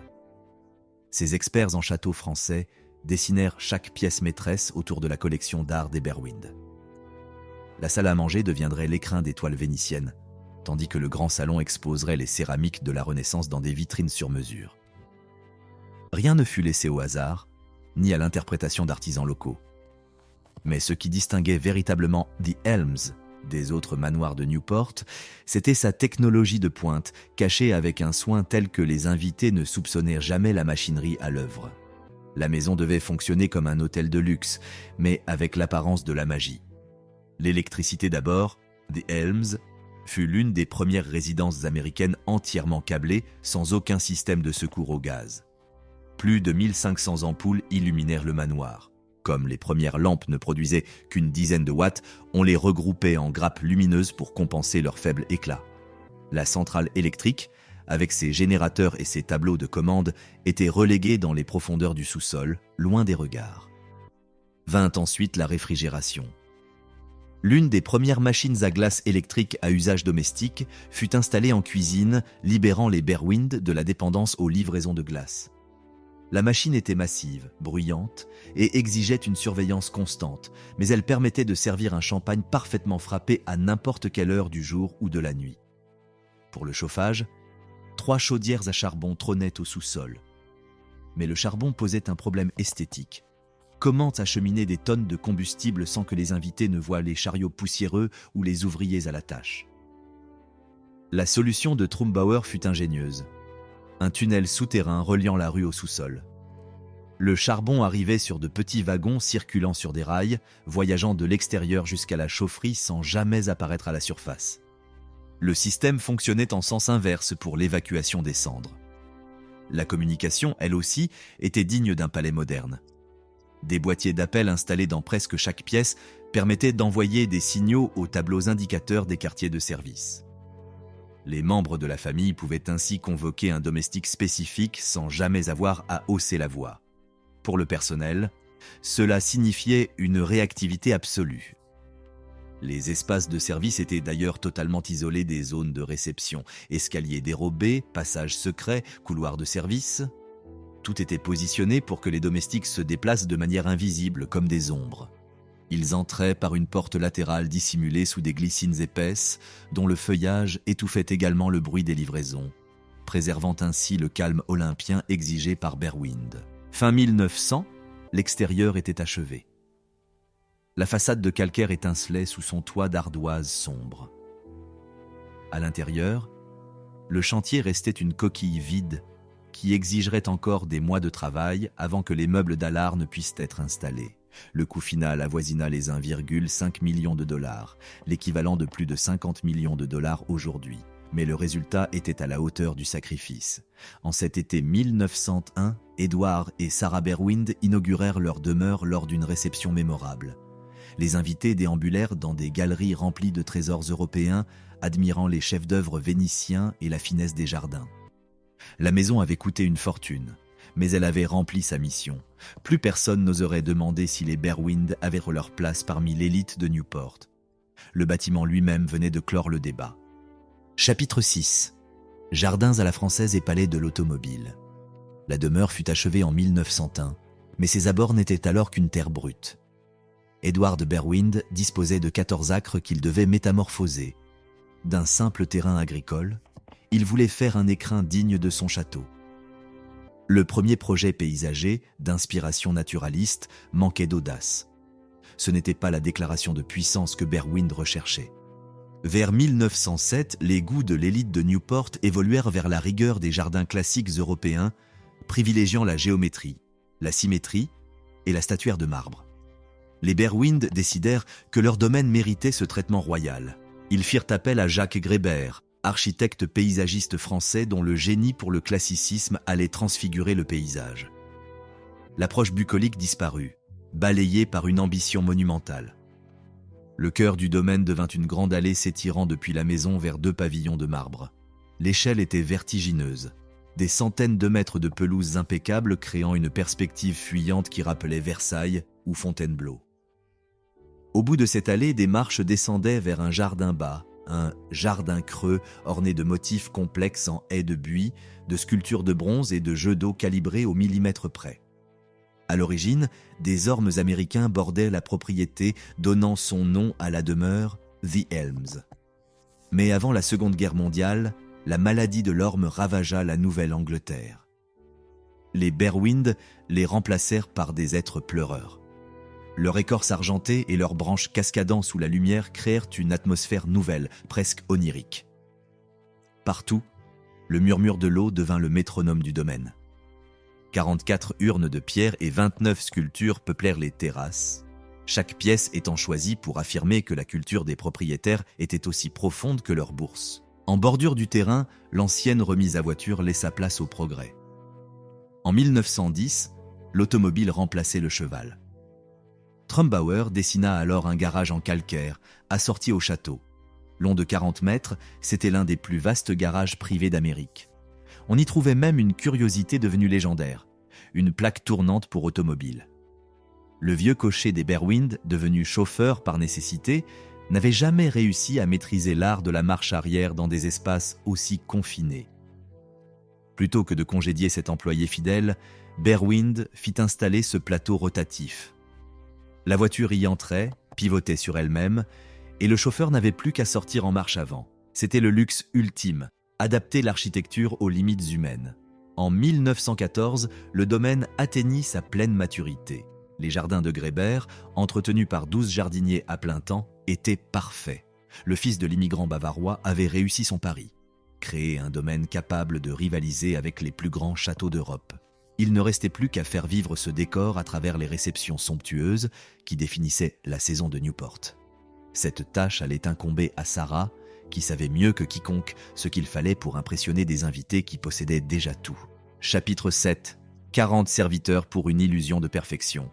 Ces experts en châteaux français dessinèrent chaque pièce maîtresse autour de la collection d'art des Berwind. La salle à manger deviendrait l'écrin des toiles vénitiennes, tandis que le grand salon exposerait les céramiques de la Renaissance dans des vitrines sur mesure. Rien ne fut laissé au hasard, ni à l'interprétation d'artisans locaux. Mais ce qui distinguait véritablement The Elms des autres manoirs de Newport, c'était sa technologie de pointe, cachée avec un soin tel que les invités ne soupçonnèrent jamais la machinerie à l'œuvre. La maison devait fonctionner comme un hôtel de luxe, mais avec l'apparence de la magie. L'électricité d'abord, The Elms fut l'une des premières résidences américaines entièrement câblées, sans aucun système de secours au gaz. Plus de 1500 ampoules illuminèrent le manoir. Comme les premières lampes ne produisaient qu'une dizaine de watts, on les regroupait en grappes lumineuses pour compenser leur faible éclat. La centrale électrique, avec ses générateurs et ses tableaux de commande, était reléguée dans les profondeurs du sous-sol, loin des regards. Vint ensuite la réfrigération. L'une des premières machines à glace électriques à usage domestique fut installée en cuisine, libérant les Berwind de la dépendance aux livraisons de glace. La machine était massive, bruyante et exigeait une surveillance constante, mais elle permettait de servir un champagne parfaitement frappé à n'importe quelle heure du jour ou de la nuit. Pour le chauffage, 3 chaudières à charbon trônaient au sous-sol. Mais le charbon posait un problème esthétique. Comment acheminer des tonnes de combustible sans que les invités ne voient les chariots poussiéreux ou les ouvriers à la tâche? La solution de Trumbauer fut ingénieuse. Un tunnel souterrain reliant la rue au sous-sol. Le charbon arrivait sur de petits wagons circulant sur des rails, voyageant de l'extérieur jusqu'à la chaufferie sans jamais apparaître à la surface. Le système fonctionnait en sens inverse pour l'évacuation des cendres. La communication, elle aussi, était digne d'un palais moderne. Des boîtiers d'appel installés dans presque chaque pièce permettaient d'envoyer des signaux aux tableaux indicateurs des quartiers de service. Les membres de la famille pouvaient ainsi convoquer un domestique spécifique sans jamais avoir à hausser la voix. Pour le personnel, cela signifiait une réactivité absolue. Les espaces de service étaient d'ailleurs totalement isolés des zones de réception, escaliers dérobés, passages secrets, couloirs de service. Tout était positionné pour que les domestiques se déplacent de manière invisible, comme des ombres. Ils entraient par une porte latérale dissimulée sous des glycines épaisses, dont le feuillage étouffait également le bruit des livraisons, préservant ainsi le calme olympien exigé par Berwind. Fin 1900, l'extérieur était achevé. La façade de calcaire étincelait sous son toit d'ardoise sombre. À l'intérieur, le chantier restait une coquille vide qui exigerait encore des mois de travail avant que les meubles d'Allard ne puissent être installés. Le coût final avoisina les 1,5 million de dollars, l'équivalent de plus de 50 millions de dollars aujourd'hui. Mais le résultat était à la hauteur du sacrifice. En cet été 1901, Edward et Sarah Berwind inaugurèrent leur demeure lors d'une réception mémorable. Les invités déambulèrent dans des galeries remplies de trésors européens, admirant les chefs-d'œuvre vénitiens et la finesse des jardins. La maison avait coûté une fortune, mais elle avait rempli sa mission. Plus personne n'oserait demander si les Berwind avaient leur place parmi l'élite de Newport. Le bâtiment lui-même venait de clore le débat. Chapitre 6. Jardins à la française et palais de l'automobile. La demeure fut achevée en 1901, mais ses abords n'étaient alors qu'une terre brute. Edward Berwind disposait de 14 acres qu'il devait métamorphoser. D'un simple terrain agricole, il voulait faire un écrin digne de son château. Le premier projet paysager, d'inspiration naturaliste, manquait d'audace. Ce n'était pas la déclaration de puissance que Berwind recherchait. Vers 1907, les goûts de l'élite de Newport évoluèrent vers la rigueur des jardins classiques européens, privilégiant la géométrie, la symétrie et la statuaire de marbre. Les Berwind décidèrent que leur domaine méritait ce traitement royal. Ils firent appel à Jacques Grébert, architecte paysagiste français dont le génie pour le classicisme allait transfigurer le paysage. L'approche bucolique disparut, balayée par une ambition monumentale. Le cœur du domaine devint une grande allée s'étirant depuis la maison vers 2 pavillons de marbre. L'échelle était vertigineuse. Des centaines de mètres de pelouses impeccables créant une perspective fuyante qui rappelait Versailles ou Fontainebleau. Au bout de cette allée, des marches descendaient vers un jardin bas, un jardin creux orné de motifs complexes en haies de buis, de sculptures de bronze et de jeux d'eau calibrés au millimètre près. À l'origine, des ormes américains bordaient la propriété, donnant son nom à la demeure The Elms. Mais avant la Seconde Guerre mondiale, la maladie de l'orme ravagea la Nouvelle-Angleterre. Les Berwind les remplacèrent par des êtres pleureurs. Leur écorce argentée et leurs branches cascadant sous la lumière créèrent une atmosphère nouvelle, presque onirique. Partout, le murmure de l'eau devint le métronome du domaine. 44 urnes de pierre et 29 sculptures peuplèrent les terrasses, chaque pièce étant choisie pour affirmer que la culture des propriétaires était aussi profonde que leur bourse. En bordure du terrain, l'ancienne remise à voiture laissa place au progrès. En 1910, l'automobile remplaçait le cheval. Trumbauer dessina alors un garage en calcaire, assorti au château. Long de 40 mètres, c'était l'un des plus vastes garages privés d'Amérique. On y trouvait même une curiosité devenue légendaire, une plaque tournante pour automobile. Le vieux cocher des Berwind, devenu chauffeur par nécessité, n'avait jamais réussi à maîtriser l'art de la marche arrière dans des espaces aussi confinés. Plutôt que de congédier cet employé fidèle, Berwind fit installer ce plateau rotatif. La voiture y entrait, pivotait sur elle-même, et le chauffeur n'avait plus qu'à sortir en marche avant. C'était le luxe ultime, adapter l'architecture aux limites humaines. En 1914, le domaine atteignit sa pleine maturité. Les jardins de Grébert, entretenus par 12 jardiniers à plein temps, étaient parfaits. Le fils de l'immigrant bavarois avait réussi son pari, créer un domaine capable de rivaliser avec les plus grands châteaux d'Europe. Il ne restait plus qu'à faire vivre ce décor à travers les réceptions somptueuses qui définissaient la saison de Newport. Cette tâche allait incomber à Sarah, qui savait mieux que quiconque ce qu'il fallait pour impressionner des invités qui possédaient déjà tout. Chapitre 7. 40 serviteurs pour une illusion de perfection.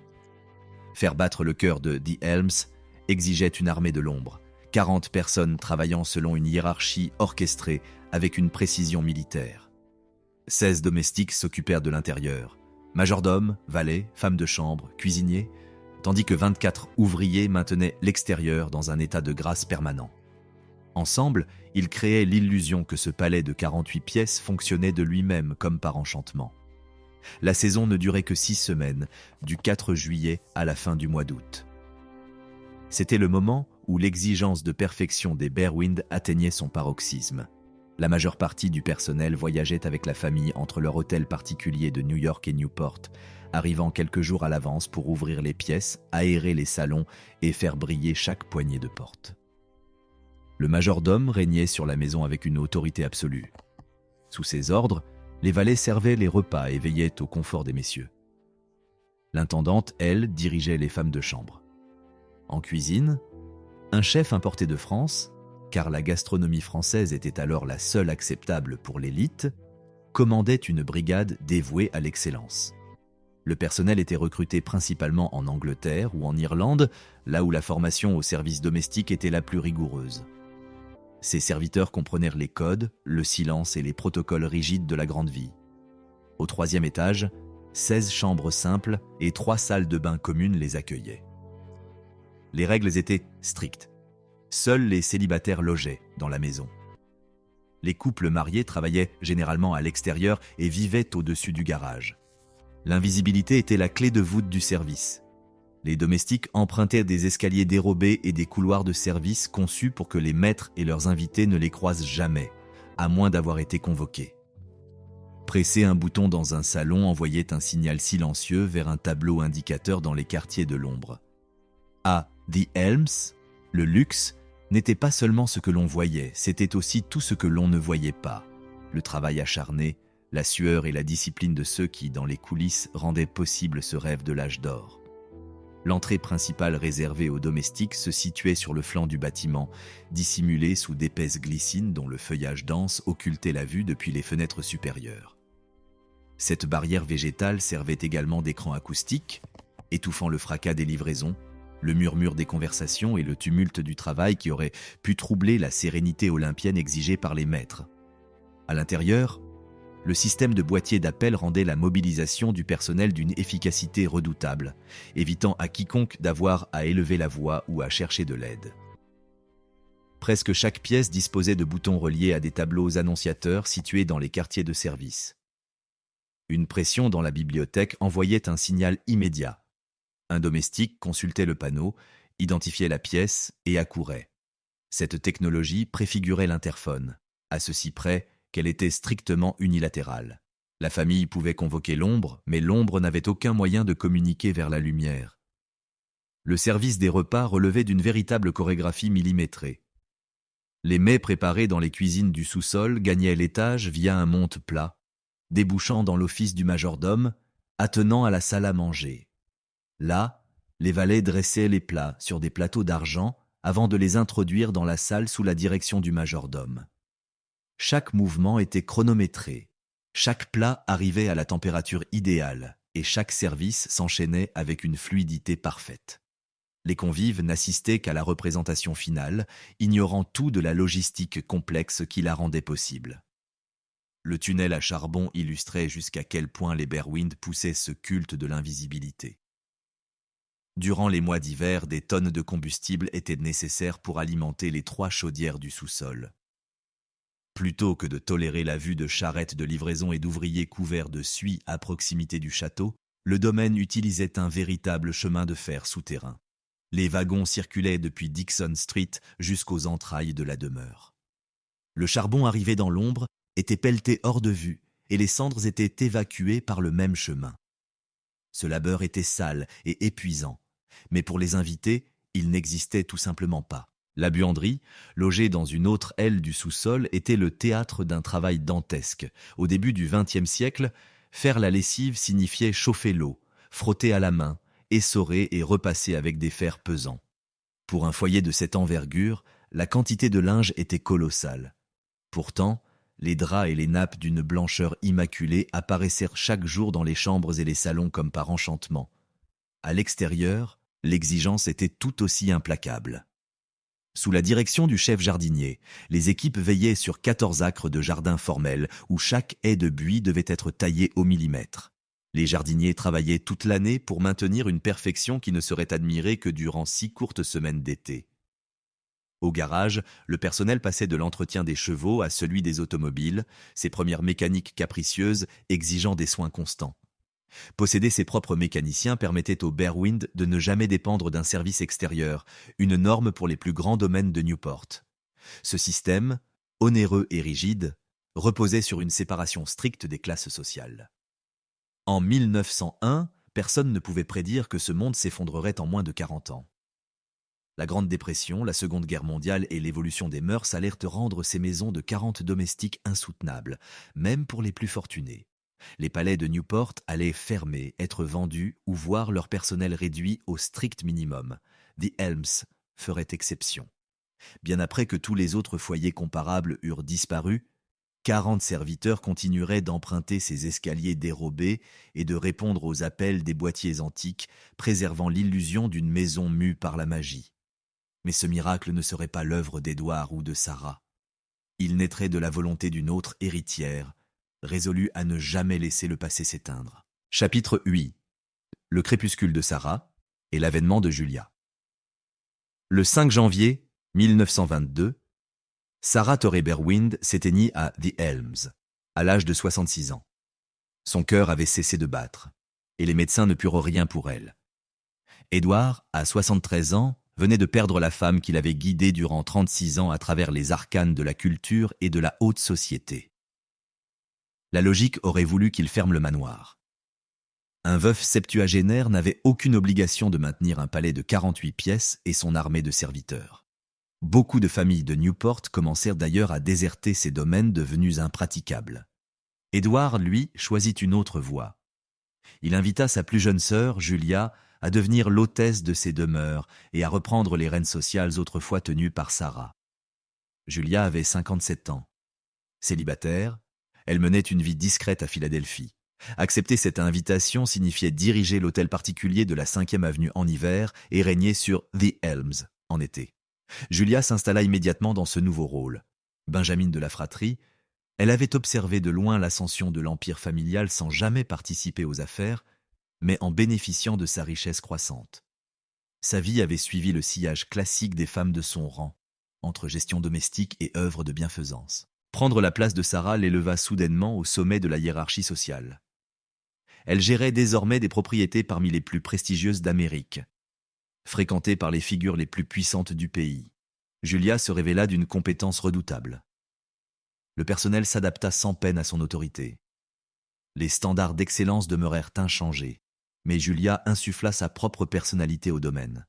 Faire battre le cœur de The Elms exigeait une armée de l'ombre, 40 personnes travaillant selon une hiérarchie orchestrée avec une précision militaire. 16 domestiques s'occupèrent de l'intérieur, majordomes, valets, femmes de chambre, cuisiniers, tandis que 24 ouvriers maintenaient l'extérieur dans un état de grâce permanent. Ensemble, ils créaient l'illusion que ce palais de 48 pièces fonctionnait de lui-même comme par enchantement. La saison ne durait que 6 semaines, du 4 juillet à la fin du mois d'août. C'était le moment où l'exigence de perfection des Berwind atteignait son paroxysme. La majeure partie du personnel voyageait avec la famille entre leur hôtel particulier de New York et Newport, arrivant quelques jours à l'avance pour ouvrir les pièces, aérer les salons et faire briller chaque poignée de porte. Le majordome régnait sur la maison avec une autorité absolue. Sous ses ordres, les valets servaient les repas et veillaient au confort des messieurs. L'intendante, elle, dirigeait les femmes de chambre. En cuisine, un chef importé de France, car la gastronomie française était alors la seule acceptable pour l'élite, commandait une brigade dévouée à l'excellence. Le personnel était recruté principalement en Angleterre ou en Irlande, là où la formation au service domestique était la plus rigoureuse. Ces serviteurs comprenèrent les codes, le silence et les protocoles rigides de la grande vie. Au 3e étage, 16 chambres simples et 3 salles de bain communes les accueillaient. Les règles étaient strictes. Seuls les célibataires logeaient dans la maison. Les couples mariés travaillaient généralement à l'extérieur et vivaient au-dessus du garage. L'invisibilité était la clé de voûte du service. Les domestiques empruntaient des escaliers dérobés et des couloirs de service conçus pour que les maîtres et leurs invités ne les croisent jamais, à moins d'avoir été convoqués. Presser un bouton dans un salon envoyait un signal silencieux vers un tableau indicateur dans les quartiers de l'ombre. À The Elms, le luxe n'était pas seulement ce que l'on voyait, c'était aussi tout ce que l'on ne voyait pas. Le travail acharné, la sueur et la discipline de ceux qui, dans les coulisses, rendaient possible ce rêve de l'âge d'or. L'entrée principale réservée aux domestiques se situait sur le flanc du bâtiment, dissimulée sous d'épaisses glycines dont le feuillage dense occultait la vue depuis les fenêtres supérieures. Cette barrière végétale servait également d'écran acoustique, étouffant le fracas des livraisons, le murmure des conversations et le tumulte du travail qui aurait pu troubler la sérénité olympienne exigée par les maîtres. À l'intérieur, le système de boîtiers d'appel rendait la mobilisation du personnel d'une efficacité redoutable, évitant à quiconque d'avoir à élever la voix ou à chercher de l'aide. Presque chaque pièce disposait de boutons reliés à des tableaux annonciateurs situés dans les quartiers de service. Une pression dans la bibliothèque envoyait un signal immédiat. Un domestique consultait le panneau, identifiait la pièce et accourait. Cette technologie préfigurait l'interphone, à ceci près qu'elle était strictement unilatérale. La famille pouvait convoquer l'ombre, mais l'ombre n'avait aucun moyen de communiquer vers la lumière. Le service des repas relevait d'une véritable chorégraphie millimétrée. Les mets préparés dans les cuisines du sous-sol gagnaient l'étage via un monte-plat, débouchant dans l'office du majordome, attenant à la salle à manger. Là, les valets dressaient les plats sur des plateaux d'argent avant de les introduire dans la salle sous la direction du majordome. Chaque mouvement était chronométré, chaque plat arrivait à la température idéale et chaque service s'enchaînait avec une fluidité parfaite. Les convives n'assistaient qu'à la représentation finale, ignorant tout de la logistique complexe qui la rendait possible. Le tunnel à charbon illustrait jusqu'à quel point les Berwind poussaient ce culte de l'invisibilité. Durant les mois d'hiver, des tonnes de combustible étaient nécessaires pour alimenter les 3 chaudières du sous-sol. Plutôt que de tolérer la vue de charrettes de livraison et d'ouvriers couverts de suie à proximité du château, le domaine utilisait un véritable chemin de fer souterrain. Les wagons circulaient depuis Dixon Street jusqu'aux entrailles de la demeure. Le charbon arrivé dans l'ombre était pelleté hors de vue et les cendres étaient évacuées par le même chemin. Ce labeur était sale et épuisant, mais pour les invités, il n'existait tout simplement pas. La buanderie, logée dans une autre aile du sous-sol, était le théâtre d'un travail dantesque. Au début du XXe siècle, faire la lessive signifiait chauffer l'eau, frotter à la main, essorer et repasser avec des fers pesants. Pour un foyer de cette envergure, la quantité de linge était colossale. Pourtant, les draps et les nappes d'une blancheur immaculée apparaissaient chaque jour dans les chambres et les salons comme par enchantement. À l'extérieur, l'exigence était tout aussi implacable. Sous la direction du chef jardinier, les équipes veillaient sur 14 acres de jardin formel où chaque haie de buis devait être taillée au millimètre. Les jardiniers travaillaient toute l'année pour maintenir une perfection qui ne serait admirée que durant 6 courtes semaines d'été. Au garage, le personnel passait de l'entretien des chevaux à celui des automobiles, ses premières mécaniques capricieuses exigeant des soins constants. Posséder ses propres mécaniciens permettait aux Berwind de ne jamais dépendre d'un service extérieur, une norme pour les plus grands domaines de Newport. Ce système, onéreux et rigide, reposait sur une séparation stricte des classes sociales. En 1901, personne ne pouvait prédire que ce monde s'effondrerait en moins de 40 ans. La Grande Dépression, la Seconde Guerre mondiale et l'évolution des mœurs allèrent rendre ces maisons de 40 domestiques insoutenables, même pour les plus fortunés. Les palais de Newport allaient fermer, être vendus ou voir leur personnel réduit au strict minimum. The Elms ferait exception. Bien après que tous les autres foyers comparables eurent disparu, 40 serviteurs continueraient d'emprunter ces escaliers dérobés et de répondre aux appels des boîtiers antiques, préservant l'illusion d'une maison mue par la magie. Mais ce miracle ne serait pas l'œuvre d'Édouard ou de Sarah. Il naîtrait de la volonté d'une autre héritière, résolue à ne jamais laisser le passé s'éteindre. Chapitre 8. Le crépuscule de Sarah et l'avènement de Julia. Le 5 janvier 1922, Sarah Torrey Berwind s'éteignit à The Elms, à l'âge de 66 ans. Son cœur avait cessé de battre, et les médecins ne purent rien pour elle. Édouard, à 73 ans, venait de perdre la femme qu'il avait guidée durant 36 ans à travers les arcanes de la culture et de la haute société. La logique aurait voulu qu'il ferme le manoir. Un veuf septuagénaire n'avait aucune obligation de maintenir un palais de 48 pièces et son armée de serviteurs. Beaucoup de familles de Newport commencèrent d'ailleurs à déserter ces domaines devenus impraticables. Édouard, lui, choisit une autre voie. Il invita sa plus jeune sœur, Julia, à devenir l'hôtesse de ses demeures et à reprendre les rênes sociales autrefois tenues par Sarah. Julia avait 57 ans. Célibataire, elle menait une vie discrète à Philadelphie. Accepter cette invitation signifiait diriger l'hôtel particulier de la 5e avenue en hiver et régner sur The Elms en été. Julia s'installa immédiatement dans ce nouveau rôle. Benjamine de la fratrie, elle avait observé de loin l'ascension de l'empire familial sans jamais participer aux affaires, mais en bénéficiant de sa richesse croissante. Sa vie avait suivi le sillage classique des femmes de son rang, entre gestion domestique et œuvre de bienfaisance. Prendre la place de Sarah l'éleva soudainement au sommet de la hiérarchie sociale. Elle gérait désormais des propriétés parmi les plus prestigieuses d'Amérique, fréquentées par les figures les plus puissantes du pays. Julia se révéla d'une compétence redoutable. Le personnel s'adapta sans peine à son autorité. Les standards d'excellence demeurèrent inchangés, mais Julia insuffla sa propre personnalité au domaine.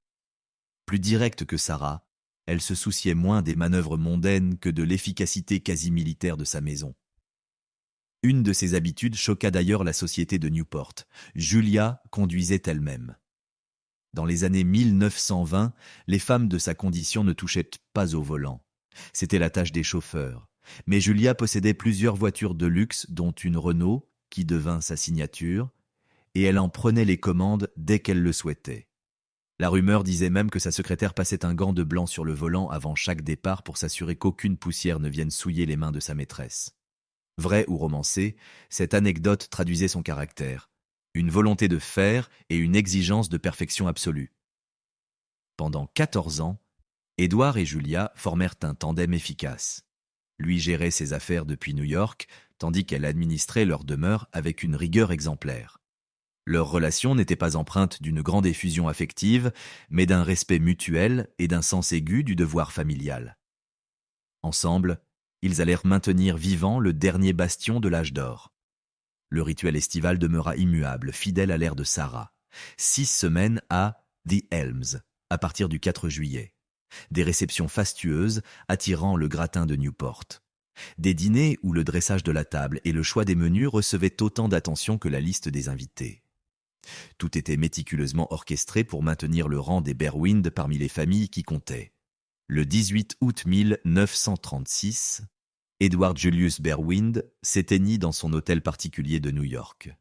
Plus directe que Sarah, elle se souciait moins des manœuvres mondaines que de l'efficacité quasi militaire de sa maison. Une de ses habitudes choqua d'ailleurs la société de Newport. Julia conduisait elle-même. Dans les années 1920, les femmes de sa condition ne touchaient pas au volant. C'était la tâche des chauffeurs. Mais Julia possédait plusieurs voitures de luxe, dont une Renault, qui devint sa signature, et elle en prenait les commandes dès qu'elle le souhaitait. La rumeur disait même que sa secrétaire passait un gant de blanc sur le volant avant chaque départ pour s'assurer qu'aucune poussière ne vienne souiller les mains de sa maîtresse. Vrai ou romancé, cette anecdote traduisait son caractère, une volonté de faire et une exigence de perfection absolue. Pendant 14 ans, Édouard et Julia formèrent un tandem efficace. Lui gérait ses affaires depuis New York, tandis qu'elle administrait leur demeure avec une rigueur exemplaire. Leur relation n'était pas empreinte d'une grande effusion affective, mais d'un respect mutuel et d'un sens aigu du devoir familial. Ensemble, ils allèrent maintenir vivant le dernier bastion de l'âge d'or. Le rituel estival demeura immuable, fidèle à l'ère de Sarah. 6 semaines à The Elms, à partir du 4 juillet. Des réceptions fastueuses attirant le gratin de Newport. Des dîners où le dressage de la table et le choix des menus recevaient autant d'attention que la liste des invités. Tout était méticuleusement orchestré pour maintenir le rang des Berwind parmi les familles qui comptaient. Le 18 août 1936, Edward Julius Berwind s'éteignit dans son hôtel particulier de New York.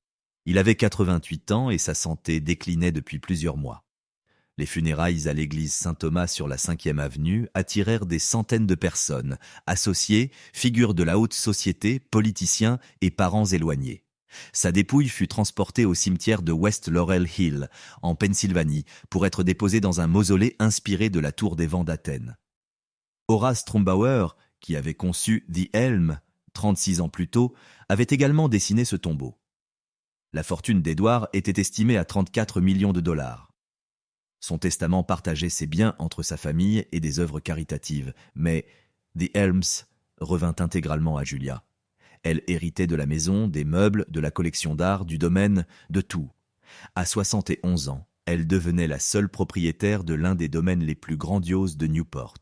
Il avait 88 ans et sa santé déclinait depuis plusieurs mois. Les funérailles à l'église Saint-Thomas sur la 5e avenue attirèrent des centaines de personnes, associés, figures de la haute société, politiciens et parents éloignés. Sa dépouille fut transportée au cimetière de West Laurel Hill, en Pennsylvanie, pour être déposée dans un mausolée inspiré de la tour des vents d'Athènes. Horace Trumbauer, qui avait conçu The Elm 36 ans plus tôt, avait également dessiné ce tombeau. La fortune d'Édouard était estimée à 34 millions de dollars. Son testament partageait ses biens entre sa famille et des œuvres caritatives, mais The Elms revint intégralement à Julia. Elle héritait de la maison, des meubles, de la collection d'art, du domaine, de tout. À 71 ans, elle devenait la seule propriétaire de l'un des domaines les plus grandioses de Newport.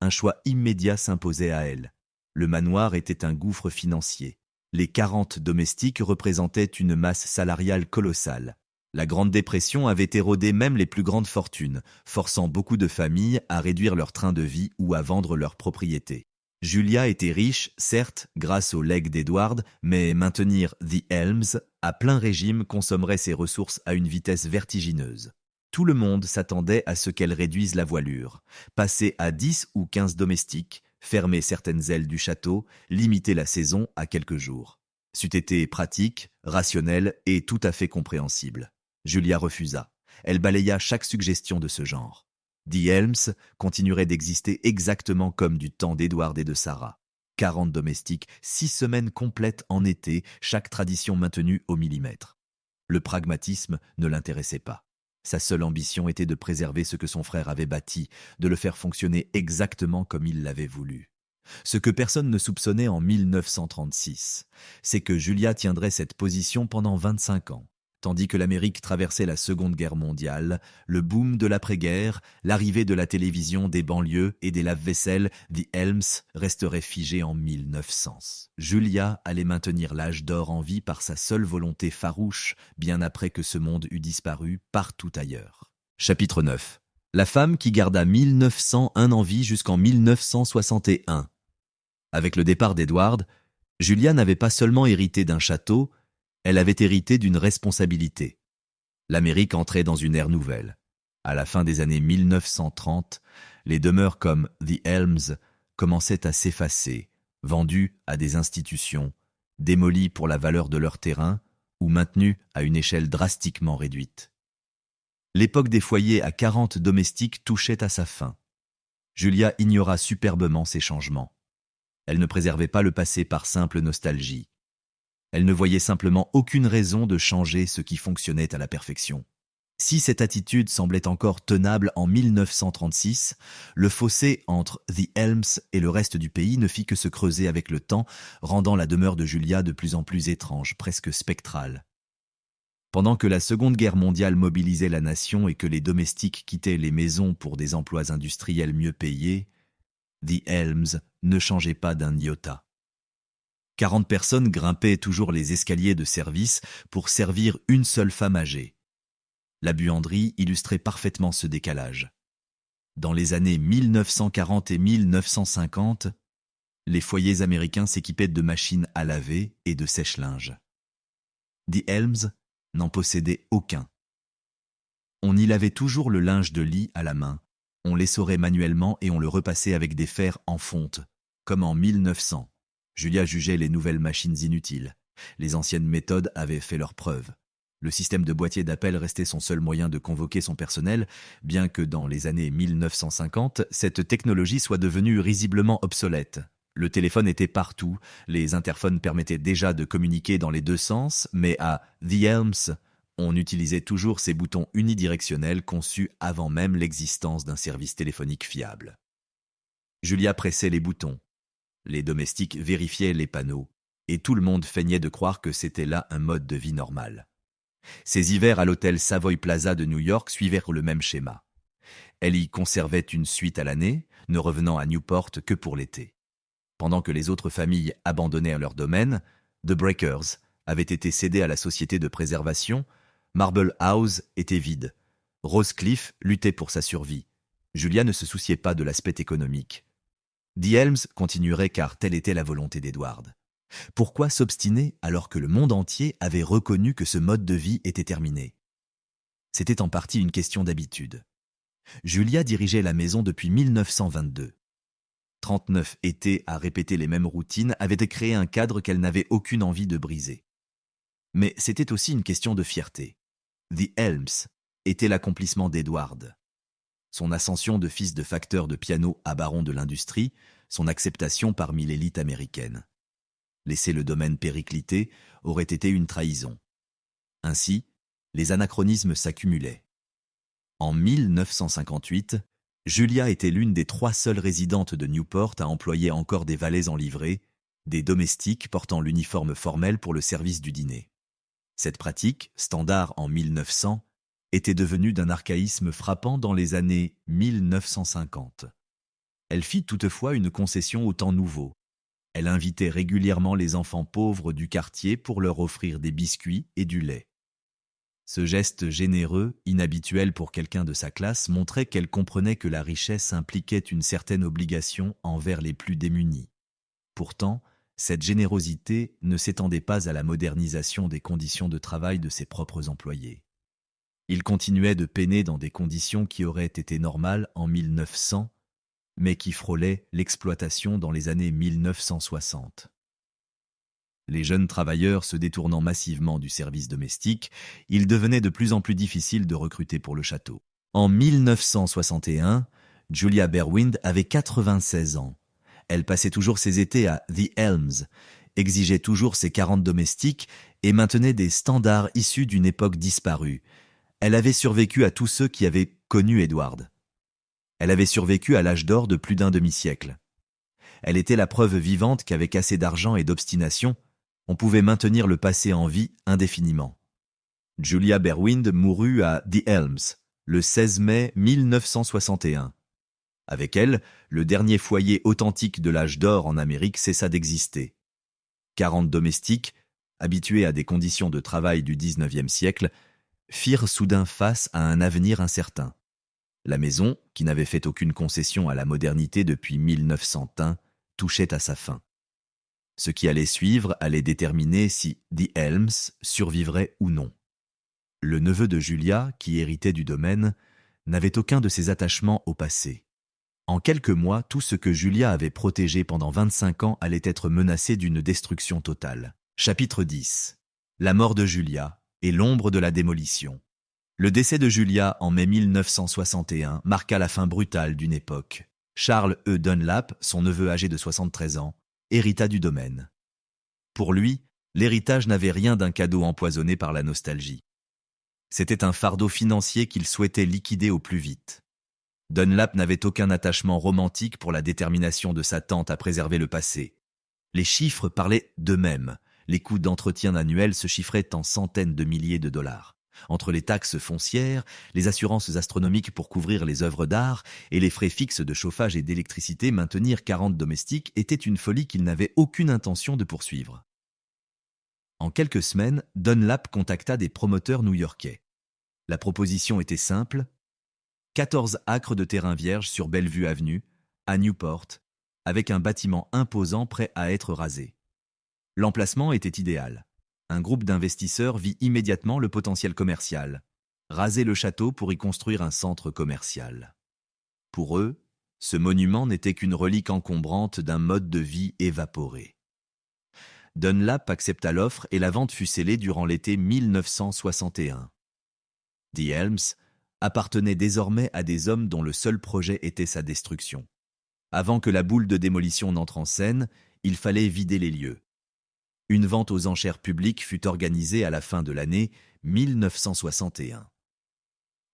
Un choix immédiat s'imposait à elle. Le manoir était un gouffre financier. Les 40 domestiques représentaient une masse salariale colossale. La Grande Dépression avait érodé même les plus grandes fortunes, forçant beaucoup de familles à réduire leur train de vie ou à vendre leurs propriétés. Julia était riche, certes, grâce au legs d'Edward, mais maintenir The Elms à plein régime consommerait ses ressources à une vitesse vertigineuse. Tout le monde s'attendait à ce qu'elle réduise la voilure, passer à 10 ou 15 domestiques, fermer certaines ailes du château, limiter la saison à quelques jours. C'eût été pratique, rationnel et tout à fait compréhensible. Julia refusa. Elle balaya chaque suggestion de ce genre. The Elms continuerait d'exister exactement comme du temps d'Edward et de Sarah. 40 domestiques, 6 semaines complètes en été, chaque tradition maintenue au millimètre. Le pragmatisme ne l'intéressait pas. Sa seule ambition était de préserver ce que son frère avait bâti, de le faire fonctionner exactement comme il l'avait voulu. Ce que personne ne soupçonnait en 1936, c'est que Julia tiendrait cette position pendant 25 ans. Tandis que l'Amérique traversait la Seconde Guerre mondiale, le boom de l'après-guerre, l'arrivée de la télévision, des banlieues et des lave-vaisselle, The Elms resterait figé en 1900. Julia allait maintenir l'âge d'or en vie par sa seule volonté farouche, bien après que ce monde eût disparu partout ailleurs. Chapitre 9. La femme qui garda 1901 en vie jusqu'en 1961. Avec le départ d'Edward, Julia n'avait pas seulement hérité d'un château, elle avait hérité d'une responsabilité. L'Amérique entrait dans une ère nouvelle. À la fin des années 1930, les demeures comme The Elms commençaient à s'effacer, vendues à des institutions, démolies pour la valeur de leur terrain ou maintenues à une échelle drastiquement réduite. L'époque des foyers à 40 domestiques touchait à sa fin. Julia ignora superbement ces changements. Elle ne préservait pas le passé par simple nostalgie. Elle ne voyait simplement aucune raison de changer ce qui fonctionnait à la perfection. Si cette attitude semblait encore tenable en 1936, le fossé entre The Elms et le reste du pays ne fit que se creuser avec le temps, rendant la demeure de Julia de plus en plus étrange, presque spectrale. Pendant que la Seconde Guerre mondiale mobilisait la nation et que les domestiques quittaient les maisons pour des emplois industriels mieux payés, The Elms ne changeait pas d'un iota. 40 personnes grimpaient toujours les escaliers de service pour servir une seule femme âgée. La buanderie illustrait parfaitement ce décalage. Dans les années 1940 et 1950, les foyers américains s'équipaient de machines à laver et de sèche-linge. The Elms n'en possédait aucun. On y lavait toujours le linge de lit à la main, on l'essorait manuellement et on le repassait avec des fers en fonte, comme en 1900. Julia jugeait les nouvelles machines inutiles. Les anciennes méthodes avaient fait leurs preuves. Le système de boîtier d'appel restait son seul moyen de convoquer son personnel, bien que dans les années 1950, cette technologie soit devenue risiblement obsolète. Le téléphone était partout, les interphones permettaient déjà de communiquer dans les deux sens, mais à The Elms, on utilisait toujours ces boutons unidirectionnels conçus avant même l'existence d'un service téléphonique fiable. Julia pressait les boutons. Les domestiques vérifiaient les panneaux, et tout le monde feignait de croire que c'était là un mode de vie normal. Ses hivers à l'hôtel Savoy Plaza de New York suivirent le même schéma. Elle y conservait une suite à l'année, ne revenant à Newport que pour l'été. Pendant que les autres familles abandonnaient leur domaine, The Breakers avait été cédé à la société de préservation, Marble House était vide, Rosecliff luttait pour sa survie. Julia ne se souciait pas de l'aspect économique. The Elms continuerait car telle était la volonté d'Edward. Pourquoi s'obstiner alors que le monde entier avait reconnu que ce mode de vie était terminé? C'était en partie une question d'habitude. Julia dirigeait la maison depuis 1922. 39 étés à répéter les mêmes routines avaient créé un cadre qu'elle n'avait aucune envie de briser. Mais c'était aussi une question de fierté. The Elms était l'accomplissement d'Edward. Son ascension de fils de facteur de piano à baron de l'industrie, son acceptation parmi l'élite américaine. Laisser le domaine péricliter aurait été une trahison. Ainsi, les anachronismes s'accumulaient. En 1958, Julia était l'une des 3 seules résidentes de Newport à employer encore des valets en livrée, des domestiques portant l'uniforme formel pour le service du dîner. Cette pratique, standard en 1900, était devenue d'un archaïsme frappant dans les années 1950. Elle fit toutefois une concession au temps nouveau. Elle invitait régulièrement les enfants pauvres du quartier pour leur offrir des biscuits et du lait. Ce geste généreux, inhabituel pour quelqu'un de sa classe, montrait qu'elle comprenait que la richesse impliquait une certaine obligation envers les plus démunis. Pourtant, cette générosité ne s'étendait pas à la modernisation des conditions de travail de ses propres employés. Ils continuaient de peiner dans des conditions qui auraient été normales en 1900, mais qui frôlaient l'exploitation dans les années 1960. Les jeunes travailleurs se détournant massivement du service domestique, il devenait de plus en plus difficile de recruter pour le château. En 1961, Julia Berwind avait 96 ans. Elle passait toujours ses étés à The Elms, exigeait toujours ses 40 domestiques et maintenait des standards issus d'une époque disparue. Elle avait survécu à tous ceux qui avaient connu Edward. Elle avait survécu à l'âge d'or de plus d'un demi-siècle. Elle était la preuve vivante qu'avec assez d'argent et d'obstination, on pouvait maintenir le passé en vie indéfiniment. Julia Berwind mourut à The Elms le 16 mai 1961. Avec elle, le dernier foyer authentique de l'âge d'or en Amérique cessa d'exister. 40 domestiques, habitués à des conditions de travail du XIXe siècle, firent soudain face à un avenir incertain. La maison, qui n'avait fait aucune concession à la modernité depuis 1901, touchait à sa fin. Ce qui allait suivre allait déterminer si The Elms survivrait ou non. Le neveu de Julia, qui héritait du domaine, n'avait aucun de ses attachements au passé. En quelques mois, tout ce que Julia avait protégé pendant 25 ans allait être menacé d'une destruction totale. Chapitre 10. La mort de Julia et l'ombre de la démolition. Le décès de Julia en mai 1961 marqua la fin brutale d'une époque. Charles E. Dunlap, son neveu âgé de 73 ans, hérita du domaine. Pour lui, L'héritage n'avait rien d'un cadeau empoisonné par la nostalgie. C'était un fardeau financier qu'il souhaitait liquider au plus vite. Dunlap n'avait aucun attachement romantique pour la détermination de sa tante à préserver le passé. Les chiffres parlaient d'eux-mêmes. Les coûts d'entretien annuels se chiffraient en centaines de milliers de dollars. Entre les taxes foncières, les assurances astronomiques pour couvrir les œuvres d'art et les frais fixes de chauffage et d'électricité, maintenir 40 domestiques était une folie qu'il n'avait aucune intention de poursuivre. En quelques semaines, Dunlap contacta des promoteurs new-yorkais. La proposition était simple: 14 acres de terrain vierge sur Bellevue Avenue, à Newport, avec un bâtiment imposant prêt à être rasé. L'emplacement était idéal. Un groupe d'investisseurs vit immédiatement le potentiel commercial. Raser le château pour y construire un centre commercial. Pour eux, ce monument n'était qu'une relique encombrante d'un mode de vie évaporé. Dunlap accepta l'offre et la vente fut scellée durant l'été 1961. The Elms appartenait désormais à des hommes dont le seul projet était sa destruction. Avant que la boule de démolition n'entre en scène, il fallait vider les lieux. Une vente aux enchères publiques fut organisée à la fin de l'année 1961.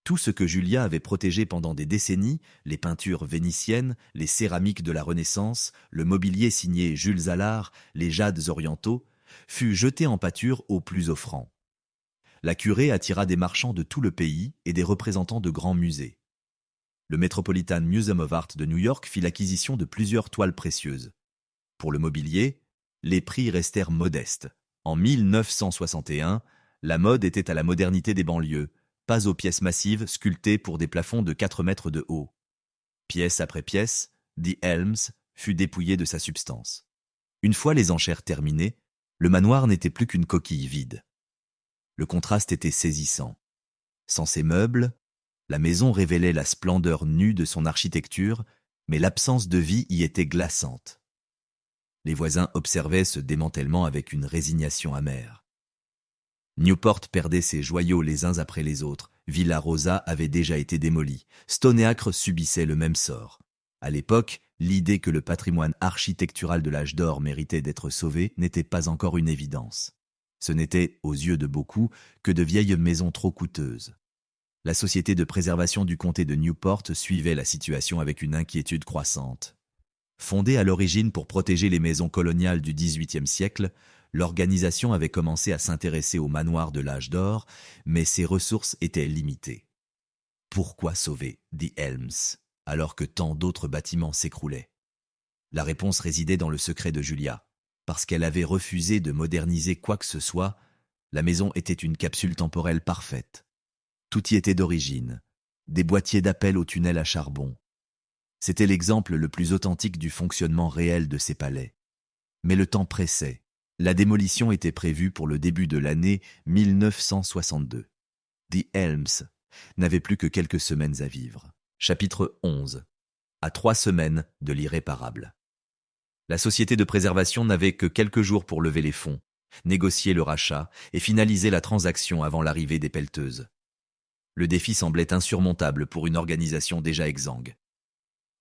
Tout ce que Julia avait protégé pendant des décennies, les peintures vénitiennes, les céramiques de la Renaissance, le mobilier signé Jules Allard, les jades orientaux, fut jeté en pâture aux plus offrants. La curée attira des marchands de tout le pays et des représentants de grands musées. Le Metropolitan Museum of Art de New York fit l'acquisition de plusieurs toiles précieuses. Pour le mobilier, les prix restèrent modestes. En 1961, la mode était à la modernité des banlieues, pas aux pièces massives sculptées pour des plafonds de 4 mètres de haut. Pièce après pièce, The Elms fut dépouillé de sa substance. Une fois les enchères terminées, le manoir n'était plus qu'une coquille vide. Le contraste était saisissant. Sans ses meubles, la maison révélait la splendeur nue de son architecture, mais l'absence de vie y était glaçante. Les voisins observaient ce démantèlement avec une résignation amère. Newport perdait ses joyaux les uns après les autres. Villa Rosa avait déjà été démolie. Stoneacre subissait le même sort. À l'époque, l'idée que le patrimoine architectural de l'âge d'or méritait d'être sauvé n'était pas encore une évidence. Ce n'était, aux yeux de beaucoup, que de vieilles maisons trop coûteuses. La Société de préservation du comté de Newport suivait la situation avec une inquiétude croissante. Fondée à l'origine pour protéger les maisons coloniales du XVIIIe siècle, l'organisation avait commencé à s'intéresser aux manoirs de l'âge d'or, mais ses ressources étaient limitées. Pourquoi sauver The Elms, alors que tant d'autres bâtiments s'écroulaient? La réponse résidait dans le secret de Julia. Parce qu'elle avait refusé de moderniser quoi que ce soit, la maison était une capsule temporelle parfaite. Tout y était d'origine. Des boîtiers d'appel au tunnel à charbon. C'était l'exemple le plus authentique du fonctionnement réel de ces palais. Mais le temps pressait. La démolition était prévue pour le début de l'année 1962. The Elms n'avait plus que quelques semaines à vivre. Chapitre 11. À 3 semaines de l'irréparable. La société de préservation n'avait que quelques jours pour lever les fonds, négocier le rachat et finaliser la transaction avant l'arrivée des pelleteuses. Le défi semblait insurmontable pour une organisation déjà exsangue.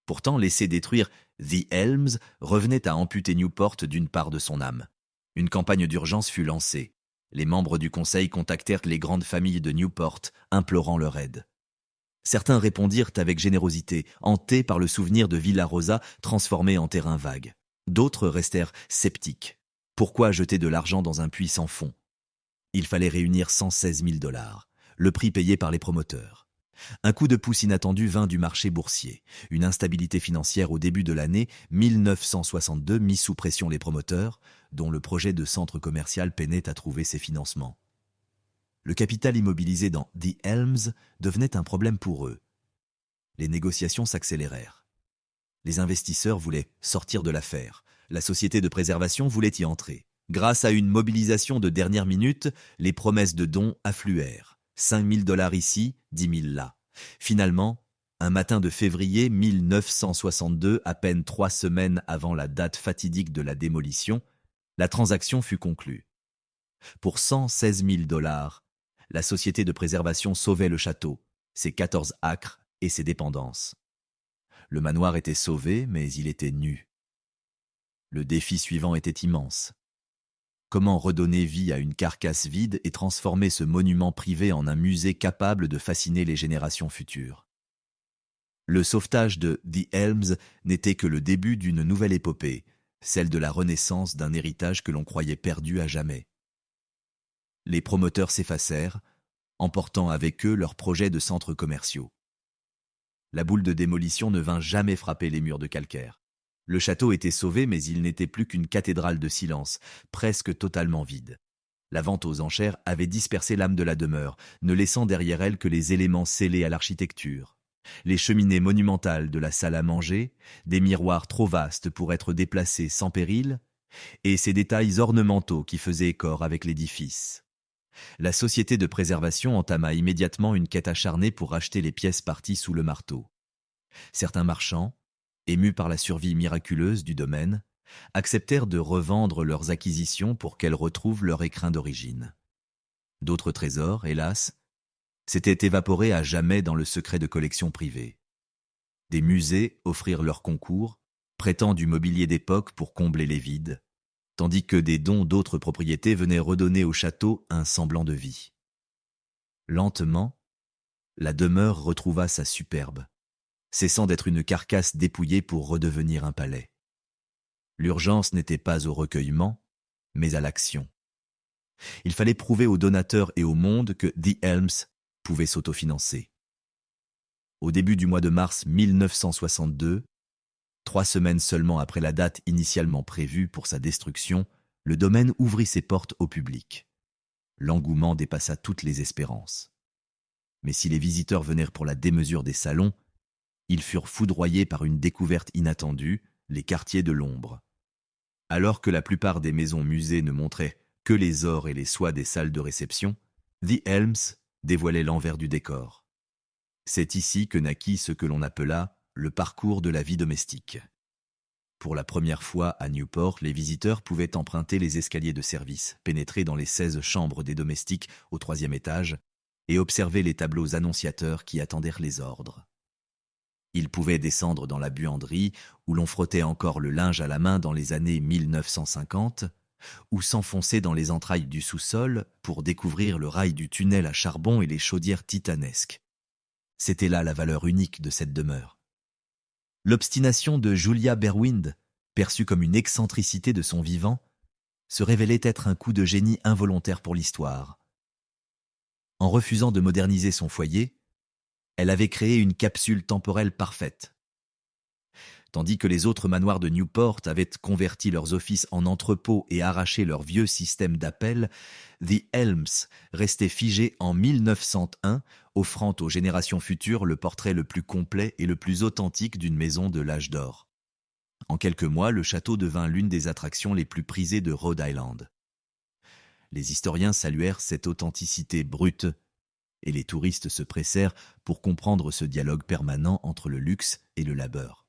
Pourtant, laisser détruire The Elms revenait à amputer Newport d'une part de son âme. Une campagne d'urgence fut lancée. Les membres du conseil contactèrent les grandes familles de Newport, implorant leur aide. Certains répondirent avec générosité, hantés par le souvenir de Villa Rosa transformée en terrain vague. D'autres restèrent sceptiques. Pourquoi jeter de l'argent dans un puits sans fond? Il fallait réunir 116 000 $, le prix payé par les promoteurs. Un coup de pouce inattendu vint du marché boursier. Une instabilité financière au début de l'année 1962 mit sous pression les promoteurs, dont le projet de centre commercial peinait à trouver ses financements. Le capital immobilisé dans The Elms devenait un problème pour eux. Les négociations s'accélérèrent. Les investisseurs voulaient sortir de l'affaire. La société de préservation voulait y entrer. Grâce à une mobilisation de dernière minute, les promesses de dons affluèrent. 5 000 $ ici, 10 000 là. Finalement, un matin de février 1962, à peine 3 semaines avant la date fatidique de la démolition, la transaction fut conclue. Pour 116 000 $, la société de préservation sauvait le château, ses 14 acres et ses dépendances. Le manoir était sauvé, mais il était nu. Le défi suivant était immense. Comment redonner vie à une carcasse vide et transformer ce monument privé en un musée capable de fasciner les générations futures? Le sauvetage de The Elms n'était que le début d'une nouvelle épopée, celle de la renaissance d'un héritage que l'on croyait perdu à jamais. Les promoteurs s'effacèrent, emportant avec eux leurs projets de centres commerciaux. La boule de démolition ne vint jamais frapper les murs de calcaire. Le château était sauvé, mais il n'était plus qu'une cathédrale de silence, presque totalement vide. La vente aux enchères avait dispersé l'âme de la demeure, ne laissant derrière elle que les éléments scellés à l'architecture. Les cheminées monumentales de la salle à manger, des miroirs trop vastes pour être déplacés sans péril, et ces détails ornementaux qui faisaient corps avec l'édifice. La société de préservation entama immédiatement une quête acharnée pour racheter les pièces parties sous le marteau. Certains marchands, émus par la survie miraculeuse du domaine, acceptèrent de revendre leurs acquisitions pour qu'elles retrouvent leur écrin d'origine. D'autres trésors, hélas, s'étaient évaporés à jamais dans le secret de collections privées. Des musées offrirent leurs concours, prêtant du mobilier d'époque pour combler les vides, tandis que des dons d'autres propriétés venaient redonner au château un semblant de vie. Lentement, la demeure retrouva sa superbe, cessant d'être une carcasse dépouillée pour redevenir un palais. L'urgence n'était pas au recueillement, mais à l'action. Il fallait prouver aux donateurs et au monde que The Elms pouvait s'autofinancer. Au début du mois de mars 1962, 3 semaines seulement après la date initialement prévue pour sa destruction, le domaine ouvrit ses portes au public. L'engouement dépassa toutes les espérances. Mais si les visiteurs vinrent pour la démesure des salons, ils furent foudroyés par une découverte inattendue, les quartiers de l'ombre. Alors que la plupart des maisons musées ne montraient que les ors et les soies des salles de réception, The Elms dévoilait l'envers du décor. C'est ici que naquit ce que l'on appela le parcours de la vie domestique. Pour la première fois à Newport, les visiteurs pouvaient emprunter les escaliers de service, pénétrer dans les 16 chambres des domestiques au 3e étage et observer les tableaux annonciateurs qui attendèrent les ordres. Ils pouvaient descendre dans la buanderie, où l'on frottait encore le linge à la main dans les années 1950, ou s'enfoncer dans les entrailles du sous-sol pour découvrir le rail du tunnel à charbon et les chaudières titanesques. C'était là la valeur unique de cette demeure. L'obstination de Julia Berwind, perçue comme une excentricité de son vivant, se révélait être un coup de génie involontaire pour l'histoire. En refusant de moderniser son foyer, elle avait créé une capsule temporelle parfaite. Tandis que les autres manoirs de Newport avaient converti leurs offices en entrepôts et arraché leur vieux système d'appel, The Elms restait figé en 1901, offrant aux générations futures le portrait le plus complet et le plus authentique d'une maison de l'âge d'or. En quelques mois, le château devint l'une des attractions les plus prisées de Rhode Island. Les historiens saluèrent cette authenticité brute, et les touristes se pressèrent pour comprendre ce dialogue permanent entre le luxe et le labeur.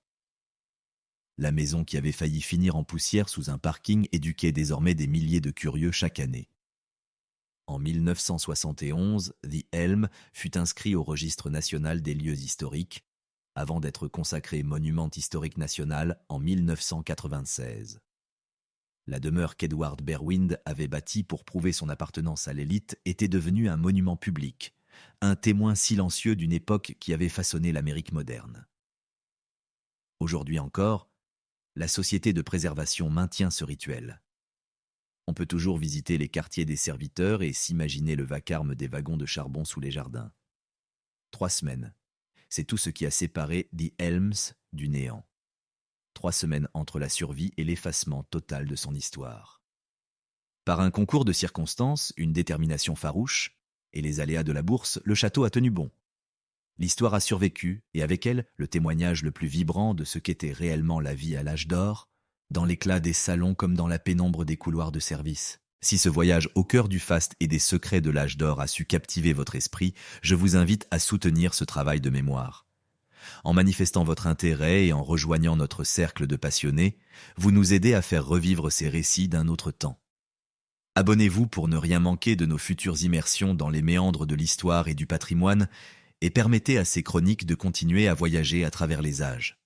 La maison qui avait failli finir en poussière sous un parking éduquait désormais des milliers de curieux chaque année. En 1971, The Elm fut inscrit au registre national des lieux historiques, avant d'être consacré monument historique national en 1996. La demeure qu'Edward Berwind avait bâtie pour prouver son appartenance à l'élite était devenue un monument public, un témoin silencieux d'une époque qui avait façonné l'Amérique moderne. Aujourd'hui encore, la société de préservation maintient ce rituel. On peut toujours visiter les quartiers des serviteurs et s'imaginer le vacarme des wagons de charbon sous les jardins. 3 semaines, c'est tout ce qui a séparé The Elms du néant. 3 semaines entre la survie et l'effacement total de son histoire. Par un concours de circonstances, une détermination farouche et les aléas de la bourse, le château a tenu bon. L'histoire a survécu, et avec elle, le témoignage le plus vibrant de ce qu'était réellement la vie à l'âge d'or, dans l'éclat des salons comme dans la pénombre des couloirs de service. Si ce voyage au cœur du faste et des secrets de l'âge d'or a su captiver votre esprit, je vous invite à soutenir ce travail de mémoire. En manifestant votre intérêt et en rejoignant notre cercle de passionnés, vous nous aidez à faire revivre ces récits d'un autre temps. Abonnez-vous pour ne rien manquer de nos futures immersions dans les méandres de l'histoire et du patrimoine, et permettez à ces chroniques de continuer à voyager à travers les âges.